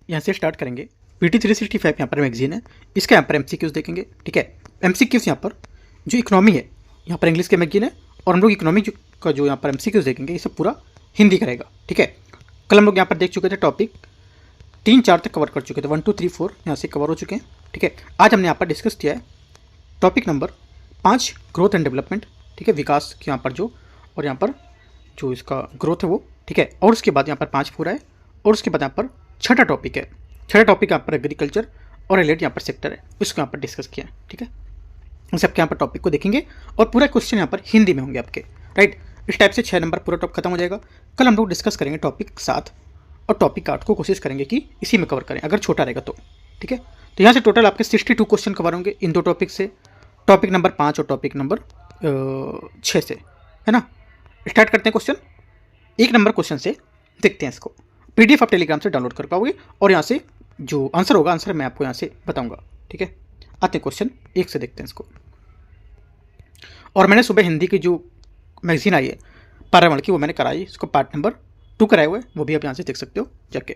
यहाँ से स्टार्ट करेंगे। PT 365 यहाँ पर मैगजीन है, इसका यहाँ पर MCQs देखेंगे। ठीक है, MCQs यहाँ पर जो इकोनॉमी है यहाँ पर इंग्लिश के मैगजीन है, और हम लोग इकोनॉमी का जो यहाँ पर MCQs देखेंगे ये सब पूरा हिंदी करेगा। ठीक है, कल हम लोग यहाँ पर देख चुके थे टॉपिक 3-4 तक कवर कर चुके थे, 1 2 3 4 यहाँ से कवर हो चुके हैं। ठीक है, आज हमने यहाँ पर डिस्कस किया है topic number 5 growth and development. ठीक है, विकास के यहाँ पर जो, और यहाँ पर जो इसका ग्रोथ है वो। ठीक है, और उसके बाद यहाँ पर 5 पूरा है, और उसके बाद यहाँ पर छठा टॉपिक है। छठा टॉपिक यहाँ पर एग्रीकल्चर और रिलेटेड यहाँ पर सेक्टर है, उसको यहाँ पर डिस्कस किया है। ठीक है, इन सबके यहाँ पर टॉपिक को देखेंगे और पूरा क्वेश्चन यहाँ पर हिंदी में होंगे आपके। राइट, इस टाइप से 6 नंबर पूरा टॉपिक खत्म हो जाएगा। कल हम लोग डिस्कस करेंगे टॉपिक 7 और टॉपिक 8 को कोशिश करेंगे कि इसी में कवर करें, अगर छोटा रहेगा तो। ठीक है, तो यहाँ से टोटल आपके 62 क्वेश्चन कवर होंगे इन 2 टॉपिक से, टॉपिक नंबर 5 और टॉपिक नंबर 6 से, है ना। स्टार्ट करते हैं क्वेश्चन। 1 नंबर क्वेश्चन से देखते हैं इसको। PDF आप टेलीग्राम से डाउनलोड कर पाओगे, और यहाँ से जो आंसर होगा, आंसर मैं आपको यहाँ से बताऊंगा। ठीक है, आते हैं क्वेश्चन 1 से देखते हैं इसको। और मैंने सुबह हिंदी की जो मैगजीन आई है पर्यावरण की, वो मैंने कराई, इसको पार्ट नंबर 2 कराए हुए, वो भी आप यहाँ से देख सकते हो जाके।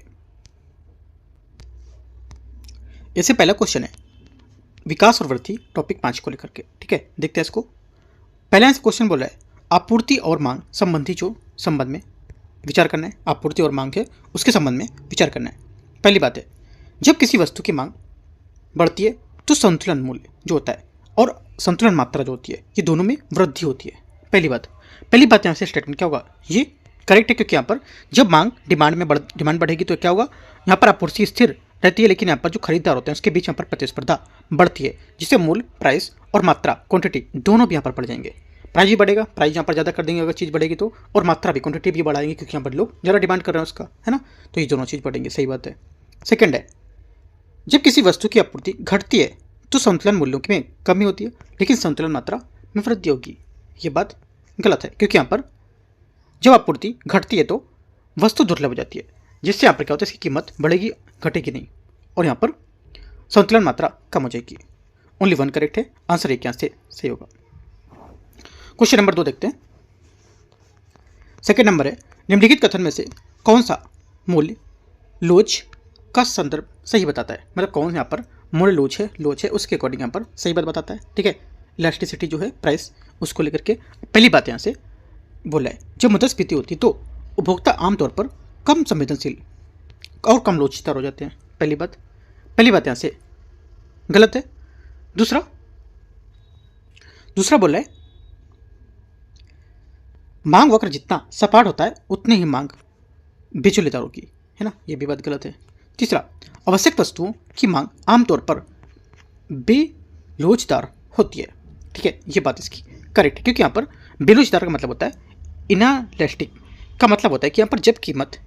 इससे पहला क्वेश्चन है विकास और वृद्धि, टॉपिक 5 को लेकर के। ठीक है, देखते हैं इसको। पहला क्वेश्चन बोल रहा है आपूर्ति और मांग संबंधी जो संबंध में विचार करना है। आपूर्ति और मांग है, उसके संबंध में विचार करना है। पहली बात है, जब किसी वस्तु की मांग बढ़ती है तो संतुलन मूल्य जो होता है और संतुलन मात्रा जो होती है, ये दोनों में वृद्धि होती है। पहली बात यहाँ से स्टेटमेंट क्या होगा, ये करेक्ट है, क्योंकि यहाँ पर जब मांग डिमांड बढ़ेगी तो क्या होगा, यहाँ पर आपूर्ति स्थिर रहती है, लेकिन यहाँ पर जो खरीदार होते हैं उसके बीच यहाँ पर प्रतिस्पर्धा बढ़ती है, जिससे मूल्य, प्राइस और मात्रा, क्वांटिटी दोनों भी यहाँ पर बढ़ जाएंगे। प्राइस भी बढ़ेगा, प्राइस यहाँ पर ज़्यादा कर देंगे अगर चीज़ बढ़ेगी तो, और मात्रा भी, क्वांटिटी भी बढ़ाएंगे, क्योंकि यहाँ पर लोग ज़्यादा डिमांड कर रहे हैं उसका, है ना, तो ये दोनों चीज़ बढ़ेंगे। सही बात है। सेकंड है, जब किसी वस्तु की आपूर्ति घटती है तो संतुलन मूल्यों में कमी होती है, लेकिन संतुलन मात्रा में वृद्धि होगी। ये बात गलत है, क्योंकि यहाँ पर जब आपूर्ति घटती है तो वस्तु दुर्लभ हो जाती है, जिससे यहाँ पर क्या होता है, इसकी कीमत बढ़ेगी, घटेगी नहीं, और यहाँ पर संतुलन मात्रा कम हो जाएगी। ओनली 1 करेक्ट है, आंसर 1 यहाँ से सही होगा। क्वेश्चन नंबर 2 देखते हैं। सेकंड नंबर है, निम्नलिखित कथन में से कौन सा मूल्य लोच का संदर्भ सही बताता है। मतलब कौन यहाँ पर मूल्य लोच है उसके अकॉर्डिंग यहाँ पर सही बात बताता है। ठीक है, इलास्टिसिटी जो है प्राइस, उसको लेकर के पहली बात यहाँ से बोला है, जब मुद्रास्फीति होती है तो उपभोक्ता आमतौर पर कम संवेदनशील और कम लोचदार हो जाते हैं। पहली बात यहाँ से गलत है। दूसरा बोला है, मांग वक्र जितना सपाट होता है उतनी ही मांग बेचुलेदार होगी, है ना, ये भी बात गलत है। तीसरा, आवश्यक वस्तुओं की मांग आमतौर पर बेलोचदार होती है। ठीक है, ये बात इसकी करेक्ट है, क्योंकि यहाँ पर बेलोचदार का मतलब होता है इनालास्टिक, का मतलब होता है कि यहाँ पर जब कीमत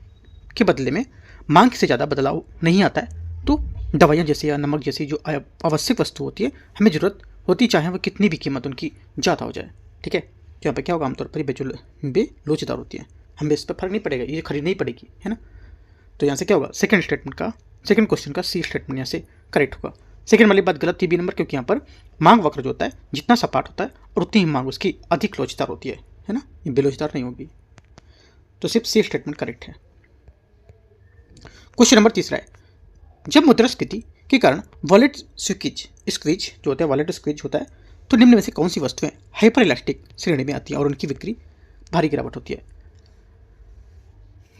के बदले में मांग से ज़्यादा बदलाव नहीं आता है तो दवाइयाँ जैसे या नमक जैसी जो आवश्यक वस्तु होती है, हमें ज़रूरत होती, चाहे वो कितनी भी कीमत उनकी ज़्यादा हो जाए। ठीक है, तो यहाँ पर क्या होगा, आमतौर पर बेलोचदार होती है, हमें इस पर फर्क नहीं पड़ेगा, ये खरीदनी ही पड़ेगी, है ना। तो यहाँ से क्या होगा, सेकंड क्वेश्चन का सी स्टेटमेंट यहाँ से करेक्ट होगा। सेकंड वाली बात गलत थी, बी नंबर, क्योंकि यहाँ पर मांग वक्र जो होता है जितना सपाट होता है और उतनी ही मांग उसकी अधिक लोचदार होती है ना, ये बेलोचदार नहीं होगी। तो सिर्फ सी स्टेटमेंट करेक्ट है। क्वेश्चन नंबर 3 है, जब मुद्रास्फीति के कारण वॉलेट स्क्वीज होता है तो निम्न में से कौन सी वस्तुएं हाइपर इलास्टिक श्रेणी में आती हैं और उनकी बिक्री भारी गिरावट होती है।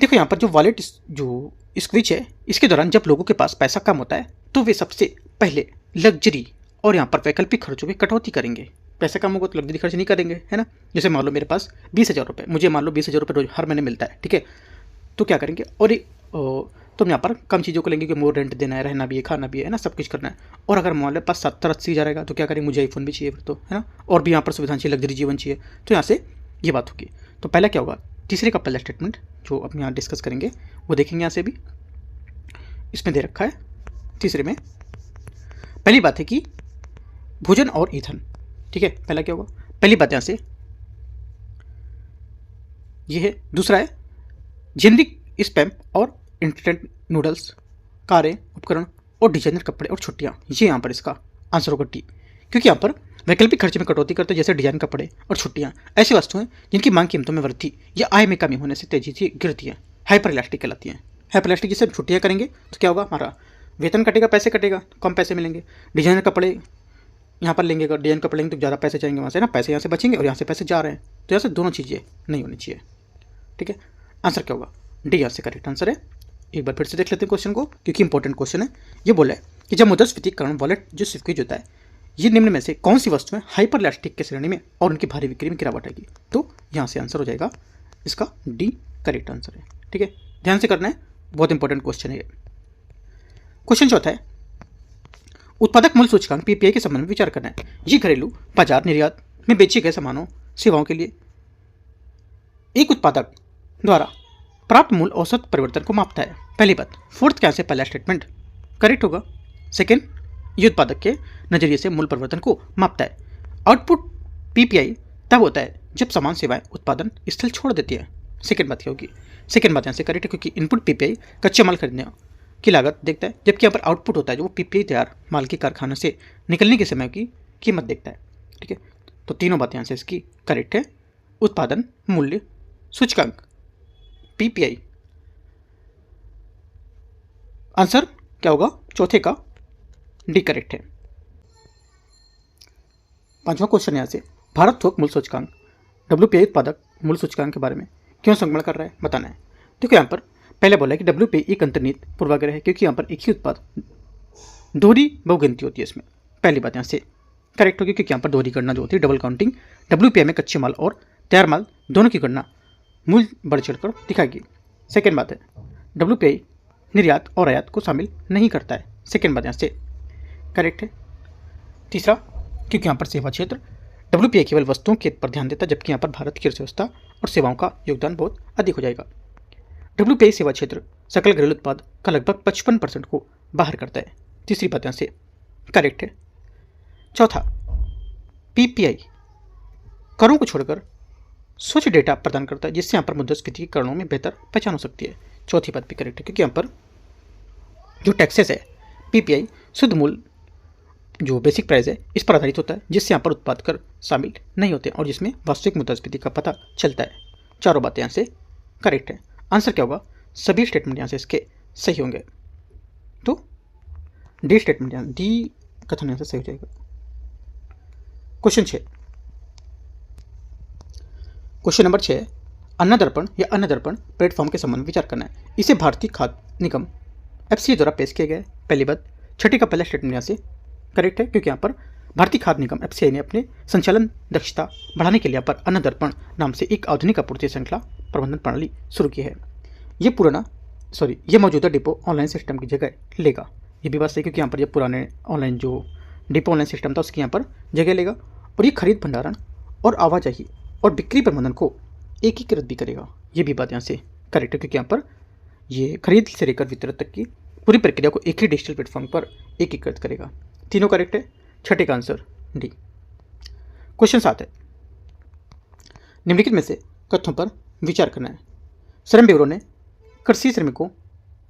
देखो, यहाँ पर जो वॉलेट जो स्क्वीज है, इसके दौरान जब लोगों के पास पैसा कम होता है तो वे सबसे पहले लग्जरी और यहाँ पर वैकल्पिक खर्चों में कटौती करेंगे। पैसा कम होगा तो लग्जरी खर्च नहीं करेंगे, है ना। जैसे मान लो मेरे पास 20,000 रुपये, मुझे मान लो 20,000 रुपये रोज हर महीने मिलता है। ठीक है, तो क्या करेंगे, और तुम यहाँ पर कम चीज़ों को लेंगे कि मोर रेंट देना है, रहना भी है, खाना भी है ना, सब कुछ करना है। और अगर मान लो पास 70-80 हज़ार रहेगा तो क्या करेंगे, मुझे आईफोन भी चाहिए फिर तो, है ना, और भी यहाँ पर सुविधाएं चाहिए, लग्जरी जीवन चाहिए, तो यहाँ से ये बात होगी। तो पहला क्या होगा, तीसरे का पहला स्टेटमेंट जो अब यहाँ डिस्कस करेंगे वो देखेंगे। यहाँ से भी इसमें दे रखा है, तीसरे में पहली बात है कि भोजन और ईंधन। ठीक है, पहला क्या होगा, पहली बात यहाँ से ये है। दूसरा है जेनरिक स्पैम और इंस्टेंट नूडल्स, कारें, उपकरण और डिजाइनर कपड़े और छुट्टियाँ, ये यहाँ पर इसका आंसर होगा टी, क्योंकि यहाँ पर वैकल्पिक खर्च में कटौती करते हैं, जैसे डिजाइन कपड़े और छुट्टियाँ, ऐसी वस्तुएं जिनकी मांग कीमतों में वृद्धि या आय में कमी होने से तेजी से गिरती हैं, हाइपर इलास्टिक कहलाती हैं। है प्लास्टिक, जिससे छुट्टियाँ करेंगे तो क्या होगा, हमारा वेतन कटेगा, पैसे कटेगा, कम पैसे मिलेंगे। डिजाइनर कपड़े यहाँ पर लेंगे, अगर डिजाइन कपड़े लेंगे तो ज़्यादा पैसे जाएंगे वहाँ से ना, पैसे यहाँ से बचेंगे और यहाँ से पैसे जा रहे हैं, तो यहाँ से दोनों चीज़ें नहीं होनी चाहिए। ठीक है, आंसर क्या होगा, डी यहाँ से करेक्ट आंसर है। एक बार फिर से देख लेते हैं क्वेश्चन को, क्योंकि इंपॉर्टेंट क्वेश्चन है। ये बोला है कि जब मुद्रास्फीतिकरण वॉलेट जो सिक्के होता है, ये निम्न में से कौन सी वस्तु है हाइपरलास्टिक के श्रेणी में और उनकी भारी बिक्री में गिरावट आएगी, तो यहाँ से आंसर हो जाएगा इसका डी करेक्ट आंसर है। ठीक है, ध्यान से करना है, बहुत इंपॉर्टेंट क्वेश्चन है ये। क्वेश्चन चौथा है, उत्पादक मूल्य सूचकांक पीपीआई के संबंध में विचार करना है। ये घरेलू बाजार निर्यात में बेचे गए सामानों सेवाओं के लिए एक उत्पादक द्वारा प्राप्त मूल्य औसत परिवर्तन को मापता है। पहली बात, फोर्थ क्या से पहला स्टेटमेंट करेक्ट होगा। सेकंड, ये उत्पादक के नजरिए से मूल्य परिवर्तन को मापता है। आउटपुट पीपीआई तब होता है जब समान सेवाएं उत्पादन स्थल छोड़ देती है। सेकंड बात क्या होगी, सेकंड बात यहाँ से करेक्ट है, क्योंकि इनपुट पीपीआई कच्चे माल खरीदने की लागत देखता है, जबकि यहाँ पर आउटपुट होता है जो वो पीपीआई तैयार माल के कारखाने से निकलने के समय की कीमत देखता है। ठीक है, तो तीनों बातें यहाँ से इसकी करेक्ट है। उत्पादन मूल्य सूचकांक पीपीआई, आंसर क्या होगा, चौथे का डी करेक्ट है। पांचवा क्वेश्चन यहाँ से, भारत थोक मूल्य सूचकांक डब्ल्यूपीआई उत्पादक मूल्य सूचकांक के बारे में क्यों संगमण कर रहा है, बताना है। देखो यहाँ पर पहले बोला है कि डब्ल्यूपीआई एक अंतर्निहित पूर्वाग्रह है, क्योंकि यहाँ पर एक ही उत्पाद दोहरी बहुगिनती होती है इसमें। पहली बात यहाँ से करेक्ट होगी, क्योंकि यहाँ पर दोहरी गणना जो होती है, डबल काउंटिंग, डब्ल्यूपीआई में कच्चे माल और तैयार माल दोनों की गणना मूल्य बढ़ चढ़कर दिखाएगी। सेकेंड बात है, डब्ल्यूपीआई निर्यात और आयात को शामिल नहीं करता है। सेकेंड बात यहाँ से करेक्ट है। तीसरा, क्योंकि यहाँ पर सेवा क्षेत्र डब्ल्यूपीआई केवल वस्तुओं के पर ध्यान देता है, जबकि यहाँ पर भारत की अर्थव्यवस्था और सेवाओं का योगदान बहुत अधिक हो जाएगा। डब्ल्यूपीआई सेवा क्षेत्र सकल घरेलू उत्पाद का लगभग 55% को बाहर करता है। तीसरी बात यहाँ से करेक्ट है। चौथा, पीपीआई करों को छोड़कर स्वच्छ डेटा प्रदान करता है, जिससे यहाँ पर मुद्रास्फीति के कारणों में बेहतर पहचान हो सकती है। चौथी बात भी करेक्ट है, क्योंकि यहाँ पर जो टैक्सेस है पीपीआई शुद्ध मूल्य जो बेसिक प्राइस है इस पर आधारित होता है, जिससे यहाँ पर उत्पाद कर शामिल नहीं होते और जिसमें वास्तविक मुद्रास्फीति का पता चलता है। चारों बातें यहाँ से करेक्ट है। आंसर क्या होगा, सभी स्टेटमेंट यहाँ से इसके सही होंगे, तो डी स्टेटमेंट यहाँ डी कथन यहाँ से सही हो जाएगा। क्वेश्चन 6, क्वेश्चन नंबर 6, अन्न दर्पण या अन्न दर्पण प्लेटफॉर्म के संबंध में विचार करना है। इसे भारतीय खाद्य निगम एफसीआई द्वारा पेश किया गया है। पहली बात, छठी का पहला स्टेटमेंट यहाँ से करेक्ट है, क्योंकि यहाँ पर भारतीय खाद्य निगम एफसीआई ने अपने संचालन दक्षता बढ़ाने के लिए यहाँ पर अन्न दर्पण नाम से एक आधुनिक आपूर्ति श्रृंखला प्रबंधन प्रणाली शुरू की है। ये मौजूदा डिपो ऑनलाइन सिस्टम की जगह लेगा। ये भी बात सही, क्योंकि यहाँ पर ये पुराने ऑनलाइन जो डिपो ऑनलाइन सिस्टम था उसकी यहाँ पर जगह लेगा, और ये खरीद भंडारण और आवाजाही और बिक्री प्रबंधन को एकीकृत भी करेगा। ये भी बात यहाँ से करेक्ट है, क्योंकि यहाँ पर ये खरीद से लेकर वितरण तक की पूरी प्रक्रिया को एक ही डिजिटल प्लेटफॉर्म पर एकीकृत करेगा। तीनों करेक्ट है, छठे का आंसर डी। क्वेश्चन 7 है, निम्नलिखित में से कथनों पर विचार करना है। श्रम ब्यूरो ने कृषि श्रमिकों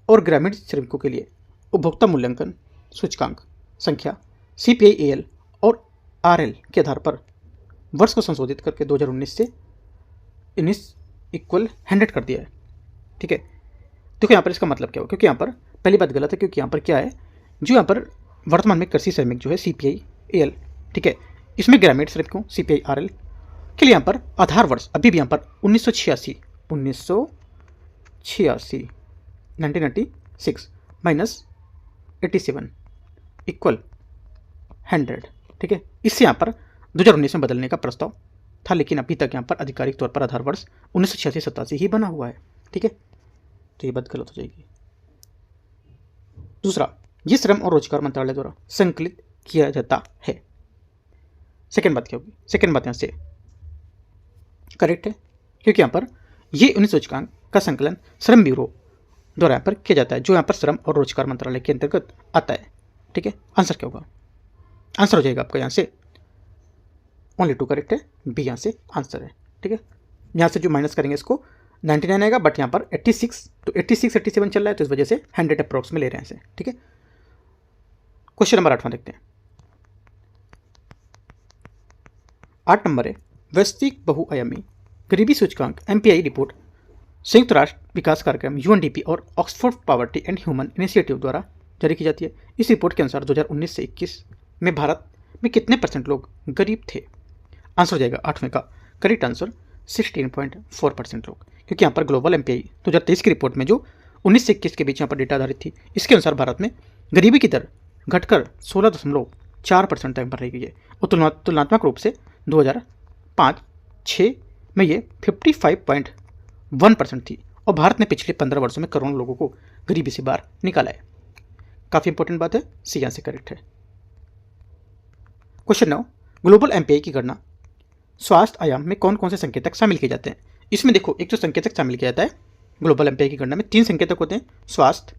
और ग्रामीण श्रमिकों के लिए उपभोक्ता मूल्यांकन सूचकांक संख्या CPI-AL और RL के आधार पर वर्ष को संशोधित करके 2019 से 19 इक्वल 100 कर दिया है। ठीक है, देखो यहाँ पर इसका मतलब क्या हो, क्योंकि यहाँ पर पहली बात गलत है, क्योंकि यहाँ पर क्या है, जो यहाँ पर वर्तमान में कृषि श्रमिक जो है CPI-AL, ठीक है, इसमें ग्रामीण श्रमिकों CPI-RL के लिए यहाँ पर आधार वर्ष अभी भी यहाँ पर 1986 1996 माइनस 87 इक्वल 100। ठीक है, इससे यहाँ पर 2019 में बदलने का प्रस्ताव था, लेकिन अभी तक यहाँ पर आधिकारिक तौर पर आधार वर्ष 1986-87 ही बना हुआ है। ठीक है, तो ये बात गलत हो जाएगी। दूसरा, ये श्रम और रोजगार मंत्रालय द्वारा संकलित किया जाता है। सेकेंड बात क्या होगी, सेकेंड बात यहाँ से करेक्ट है, क्योंकि यहाँ पर ये 19 सूचकांक का संकलन श्रम ब्यूरो द्वारा यहाँ पर किया जाता है, जो यहाँ पर श्रम और रोजगार मंत्रालय के अंतर्गत आता है। ठीक है, आंसर क्या होगा, आंसर हो जाएगा आपका यहाँ से ओनली 2 करेक्ट है, बी यहाँ से आंसर है। ठीक है, यहाँ से जो माइनस करेंगे इसको 99 आएगा, बट यहाँ पर 86 तो 87 चल रहा है, तो इस वजह से 100 अप्रॉक्स में ले रहे हैं इसे। ठीक है, क्वेश्चन नंबर 8 देखते हैं। 8 नंबर है, वैश्विक बहुआयामी गरीबी सूचकांक MPI रिपोर्ट संयुक्त राष्ट्र विकास कार्यक्रम यूएनडीपी और Oxford poverty and human initiative द्वारा जारी की जाती है। इस रिपोर्ट के अनुसार 2019 से 21 में भारत में कितने % लोग गरीब थे? आंसर हो जाएगा 8वें का करेक्ट आंसर 16.4% लोग, क्योंकि यहाँ पर ग्लोबल एमपीआई 2023 की रिपोर्ट में जो 19 से 21 के बीच यहाँ पर डेटा आधारित थी, इसके अनुसार भारत में गरीबी की दर घटकर 16.4% तक बढ़ गई है और तुलनात्मक रूप से 2005-6 में ये 55.1% थी और भारत ने पिछले 15 वर्षों में करोड़ों लोगों को गरीबी से बाहर निकाला है। काफ़ी इंपॉर्टेंट बात है, सी आंसर करेक्ट है। क्वेश्चन 9, ग्लोबल एमपीआई की गणना स्वास्थ्य आयाम में कौन कौन से संकेतक शामिल किए जाते हैं? इसमें देखो, एक तो संकेतक शामिल किया जाता है ग्लोबल एमपीआई की गणना में 3 संकेतक होते हैं, स्वास्थ्य,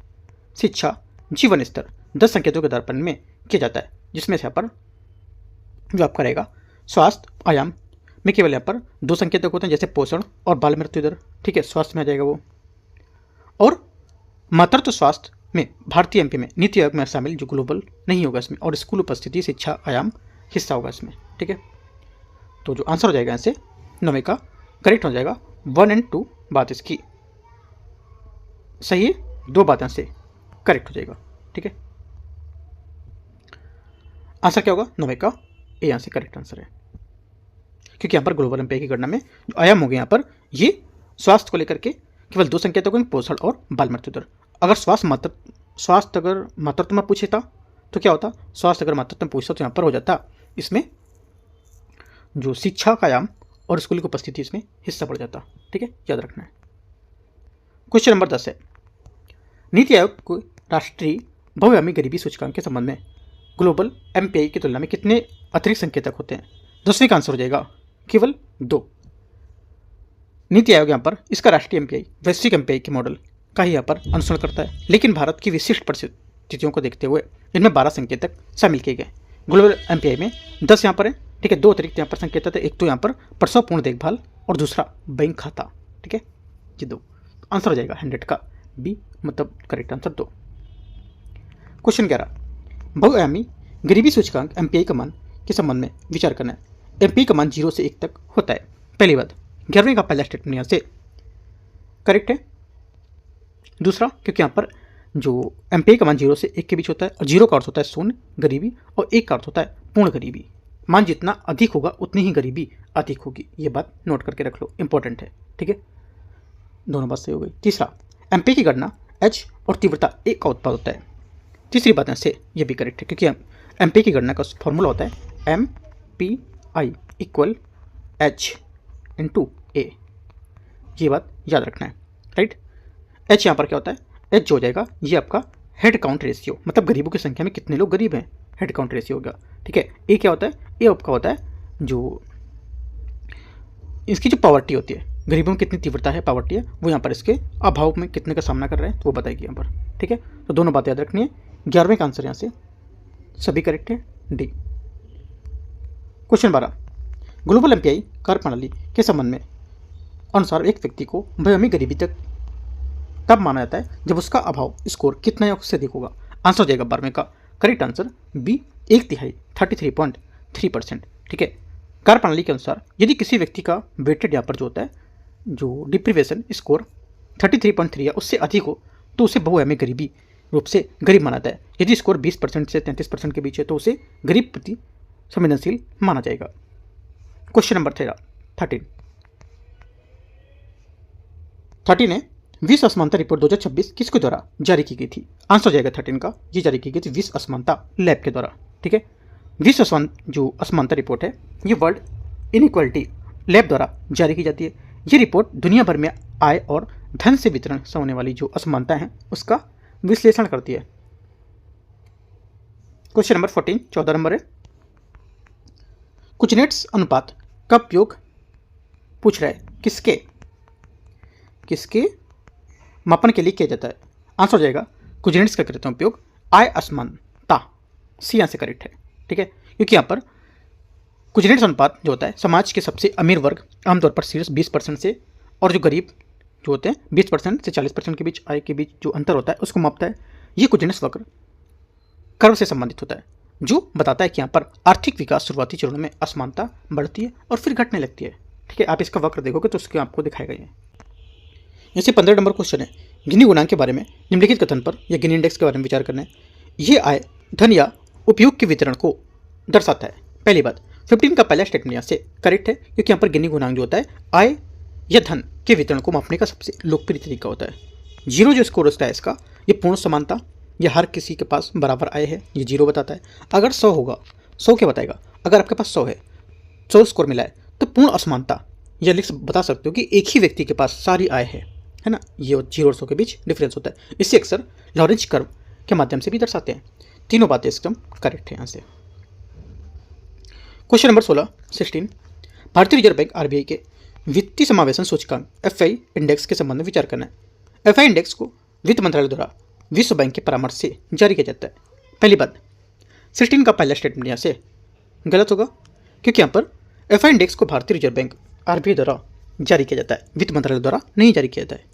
शिक्षा, जीवन स्तर। 10 संकेतों के दर्पण में किया जाता है, जिसमें से यहाँ पर जो आपका रहेगा स्वास्थ्य आयाम में केवल यहाँ पर 2 संकेतक होते हैं, जैसे पोषण और बाल मृत्यु दर। ठीक है, स्वास्थ्य में आ जाएगा वो। और मातृत्व स्वास्थ्य में भारतीय एमपी में नीति आयोग में शामिल जो ग्लोबल नहीं होगा इसमें, और स्कूल उपस्थिति शिक्षा आयाम हिस्सा होगा इसमें। ठीक है, तो जो आंसर हो जाएगा यहाँ से 9वें का करेक्ट हो जाएगा। 1 और 2 बात इसकी सही है, 2 बातें से करेक्ट हो जाएगा। ठीक है, आंसर क्या होगा 9वें का ए यहाँ से करेक्ट आंसर है, क्योंकि यहाँ पर ग्लोबल एमपीआई की गणना में जो आयाम हो गए यहाँ पर ये स्वास्थ्य को लेकर के केवल 2 संकेतक होंगे, पोषण और बाल मृत्यु दर। अगर स्वास्थ्य अगर मातृत्व में पूछे था तो क्या होता, स्वास्थ्य अगर मातृत्व में पूछता तो यहाँ पर हो जाता इसमें जो शिक्षा का आयाम और स्कूल की उपस्थिति इसमें हिस्सा पड़ जाता। ठीक है, याद रखना है। क्वेश्चन नंबर 10 है, नीति आयोग को राष्ट्रीय बहुआयामी गरीबी सूचकांक के संबंध में ग्लोबल एमपीआई की तुलना में कितने अतिरिक्त संकेतक होते हैं? 10वें का आंसर हो जाएगा केवल 2। नीति आयोग यहाँ पर इसका राष्ट्रीय एमपीआई वैश्विक एमपीआई के मॉडल का ही यहाँ पर अनुसरण करता है, लेकिन भारत की विशिष्ट परिस्थितियों को देखते हुए इनमें 12 संकेतक शामिल किए गए। ग्लोबल एमपीआई में 10 यहाँ पर है। ठीक है, 2 अतिरिक्त यहाँ पर संकेतक है, एक तो यहाँ पर प्रसवपूर्ण देखभाल और दूसरा बैंक खाता। ठीक है, ये 2 आंसर हो जाएगा 100 का बी, मतलब करेक्ट आंसर 2। क्वेश्चन 11, बहुआयामी गरीबी सूचकांक एमपीआई का मान के संबंध में विचार करना है। एमपीआई का मान 0 से 1 तक होता है। पहली बात, 11वें का पहला स्टेटमेंट यहाँ से करेक्ट है। दूसरा, क्योंकि यहाँ पर जो एमपीआई का मान 0 से 1 के बीच होता है, और 0 का अर्थ होता है शून्य गरीबी और 1 का अर्थ होता है पूर्ण गरीबी। मान जितना अधिक होगा उतनी ही गरीबी अधिक होगी, ये बात नोट करके रख लो, इंपॉर्टेंट है। ठीक है, दोनों बात सही हो गई। तीसरा, एमपीआई की गणना एच और तीव्रता 1 का उत्पाद होता है। तीसरी बात से ये भी करेक्ट है, क्योंकि एमपीआई की गणना का फॉर्मूला होता है MPI = H/A। ये बात याद रखना है, राइट। एच यहाँ पर क्या होता है, एच जो हो जाएगा ये आपका हेड काउंट रेशियो, मतलब गरीबों की संख्या में कितने लोग गरीब हैं, हेड काउंट रेशियो होगा। ठीक है, ए क्या होता है, ए आपका होता है जो इसकी जो पावर्टी होती है, गरीबों में कितनी तीव्रता है, पावर्टी है, वो यहाँ पर इसके अभाव में कितने का सामना कर रहे हैं तो वो बताएगी यहाँ पर। ठीक है, तो दोनों बात याद रखनी है। 11वें का आंसर यहाँ से सभी करेक्ट है, डी। क्वेश्चन 12, ग्लोबल एमपीआई कार्यप्रणाली के संबंध में अनुसार एक व्यक्ति को बहुआयामी गरीबी तक तब माना जाता है जब उसका अभाव स्कोर कितना या उससे अधिक होगा। आंसर हो जाएगा 12वें का करेक्ट आंसर बी, 1/3 33.3%। ठीक है, कार्यप्रणाली के अनुसार यदि किसी व्यक्ति का वेटेड यहाँ पर जो होता है जो डिप्रीवेशन स्कोर 33.3 या उससे अधिक हो तो उसे बहुआयामी गरीबी रूप से गरीब माना जाता है। यदि स्कोर 20% से 33% के बीच है तो उसे गरीब प्रति संवेदनशील माना जाएगा। क्वेश्चन नंबर 13 है, विश्व असमानता रिपोर्ट 2026 किसके द्वारा जारी की गई थी? आंसर हो जाएगा 13 का, ये जारी की गई थी विश्व असमानता लैब के द्वारा। ठीक है, विश्व जो असमानता रिपोर्ट है ये वर्ल्ड इनइक्वालिटी लैब द्वारा जारी की जाती है। ये रिपोर्ट दुनिया भर में आय और धन से वितरण से होने वाली जो असमानता है उसका विश्लेषण करती है। क्वेश्चन नंबर 14 नंबर है, कुजनेट्स अनुपात का उपयोग पूछ रहा है किसके मापन के लिए किया जाता है? आंसर हो जाएगा कुजनेट्स का करते हैं उपयोग आय असमानता, सी यहाँ से करेक्ट है। ठीक है, क्योंकि यहाँ पर कुजनेट्स अनुपात जो होता है समाज के सबसे अमीर वर्ग आमतौर पर शीर्ष 20% से और जो गरीब जो होते हैं 20% से 40% के बीच आय के बीच जो अंतर होता है उसको मापता है। ये कुजनेट्स वक्र कर्व से संबंधित होता है जो बताता है कि यहाँ पर आर्थिक विकास शुरुआती चरणों में असमानता बढ़ती है और फिर घटने लगती है। ठीक है, आप इसका वक्र देखोगे तो उसके आपको दिखाएगा ये। जैसे 15 नंबर क्वेश्चन है, गिनी गुणांक के बारे में निम्नलिखित कथन पर या गिनी इंडेक्स के बारे में विचार करना है। ये आय, धन या उपयोग के वितरण को दर्शाता है। पहली बात, 15 का पहला स्टेटमेंट यहाँ से करेक्ट है, क्योंकि यहाँ पर गिनी गुणांक जो होता है आय या धन के वितरण को मापने का सबसे लोकप्रिय तरीका होता है। 0 जो स्कोर होता है इसका, ये पूर्ण समानता, ये हर किसी के पास बराबर आय है, ये 0 बताता है। अगर 100 होगा, 100 क्या बताएगा, अगर आपके पास 100 है, 100 स्कोर मिला है, तो पूर्ण असमानता यह लिख बता सकते हो कि एक ही व्यक्ति के पास सारी आय है ना। ये 0 और 100 के बीच डिफरेंस होता है। इसे अक्सर लॉरेंज कर्व के माध्यम से भी दर्शाते हैं। तीनों बातें एकदम करेक्ट है यहाँ से। क्वेश्चन नंबर 16 भारतीय रिजर्व बैंक आरबीआई के वित्तीय समावेशन सूचकांक एफआई इंडेक्स के संबंध में विचार करना है। एफआई इंडेक्स को वित्त मंत्रालय द्वारा विश्व बैंक के परामर्श से जारी किया जाता है। पहली बात, 16 का पहला स्टेटमेंट यहाँ से गलत होगा, क्योंकि यहाँ पर एफआई इंडेक्स को भारतीय रिजर्व बैंक आरबीआई द्वारा जारी किया जाता है, वित्त मंत्रालय द्वारा नहीं जारी किया जाता है।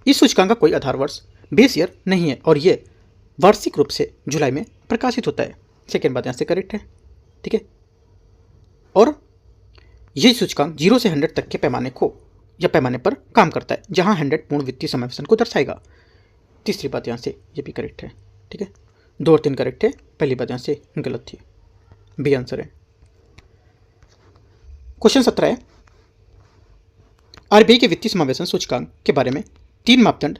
इस सूचकांक का कोई आधार वर्ष बेस ईयर नहीं है और ये वार्षिक रूप से जुलाई में प्रकाशित होता है। सेकेंड बात यहाँ से करेक्ट है, ठीक है। और ये सूचकांक 0 से 100 तक के पैमाने को या पैमाने पर काम करता है, जहाँ 100 पूर्ण वित्तीय समावेशन को दर्शाएगा। तीसरी बात यहाँ से ये भी करेक्ट है, ठीक है। 2 और 3 करेक्ट है, पहली बात यहाँ से गलत थी, बी आंसर है। क्वेश्चन 17 है, आरबीआई के वित्तीय समावेशन सूचकांक के बारे में 3 मापदंड,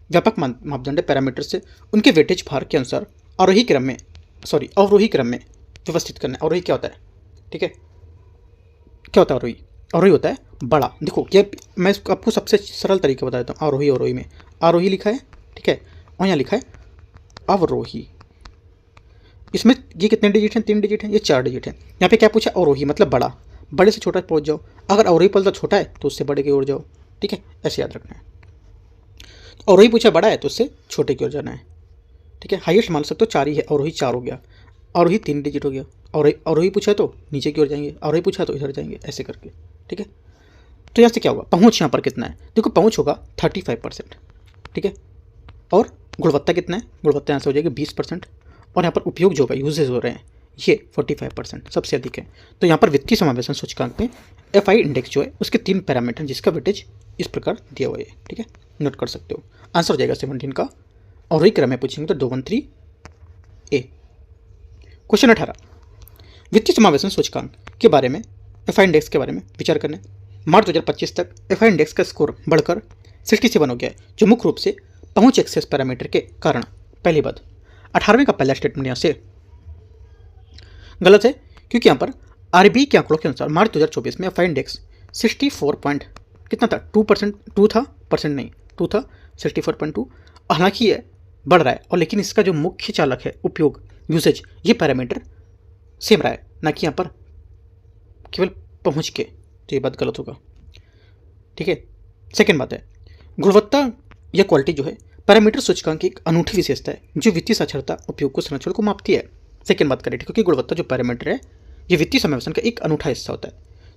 व्यापक मापदंड पैरामीटर से उनके वेटेज भार के अनुसार अवरोही क्रम में व्यवस्थित करना है। अवरोही क्या होता है, ठीक है, क्या होता है अवरोही? अवरोही होता है बड़ा। देखो ये मैं आपको सबसे सरल तरीका बता देता हूँ। अवरोही में आरोही लिखा है, ठीक है, और यहाँ लिखा है अवरोही। इसमें ये कितने डिजिट हैं? 3 डिजिट हैं, ये 4 डिजिट हैं। यहाँ पे क्या पूछा? अवरोही मतलब बड़ा, बड़े से छोटा पहुँच जाओ। अगर अवरोही पलता छोटा है तो उससे बड़े की ओर जाओ, ठीक है, ऐसे याद रखना है। अवरोही पूछा बड़ा है तो उससे छोटे की ओर जाना है, ठीक है। हाईएस्ट मान सकते हो 4 ही है, अवरोही 4 हो गया, अवरोही 3 डिजिट हो गया। अवरोही पूछा है तो नीचे की ओर जाएंगे, अवरोही पूछा है तो इधर जाएंगे, ऐसे करके, ठीक है। तो यहाँ से क्या होगा? पहुँच यहाँ पर कितना है? देखो पहुँच होगा 35%, ठीक है। और गुणवत्ता कितना है? गुणवत्ता यहाँ से हो जाएगी 20%। और यहाँ पर उपयोग जो है, यूजेज हो रहे हैं, ये 45% सबसे अधिक है। तो यहाँ पर वित्तीय समावेशन सूचकांक में एफआई इंडेक्स जो है उसके 3 पैरामीटर जिसका वेटेज इस प्रकार दिया हुआ है, ठीक है, नोट कर सकते हो। आंसर हो जाएगा 17 का। और वही क्रम में पूछेंगे तो 213 ए। क्वेश्चन 18, वित्तीय समावेशन सूचकांक के बारे में, एफआई इंडेक्स के बारे में विचार करना है। मार्च 2025 तक एफआई इंडेक्स का स्कोर बढ़कर 67 हो गया है, जो मुख्य रूप से पहुंच एक्सेस पैरामीटर के कारण। पहली बात, 18वें का पहला स्टेटमेंट यहाँ से गलत है, क्योंकि यहाँ पर आरबीआई के आंकड़ों के अनुसार मार्च 2024 में एफआई इंडेक्स 64 पॉइंट कितना था? 2 था, परसेंट नहीं, 2 था, 64.2। हालांकि ये बढ़ रहा है, और लेकिन इसका जो मुख्य चालक है उपयोग, यूसेज, ये पैरामीटर सेम रहा है, ना कि यहाँ पर केवल पहुँच के, तो ये बात गलत होगा, ठीक है। सेकेंड बात है, गुणवत्ता या क्वालिटी जो है पैरामीटर सूचकांक की एक अनूठी विशेषता है जो वित्तीय साक्षरता उपयोग को संरक्षण को मापती है। सेकेंड बात करें, क्योंकि गुणवत्ता जो पैरामीटर है ये वित्तीय समावेशन का एक अनूठा हिस्सा होता है,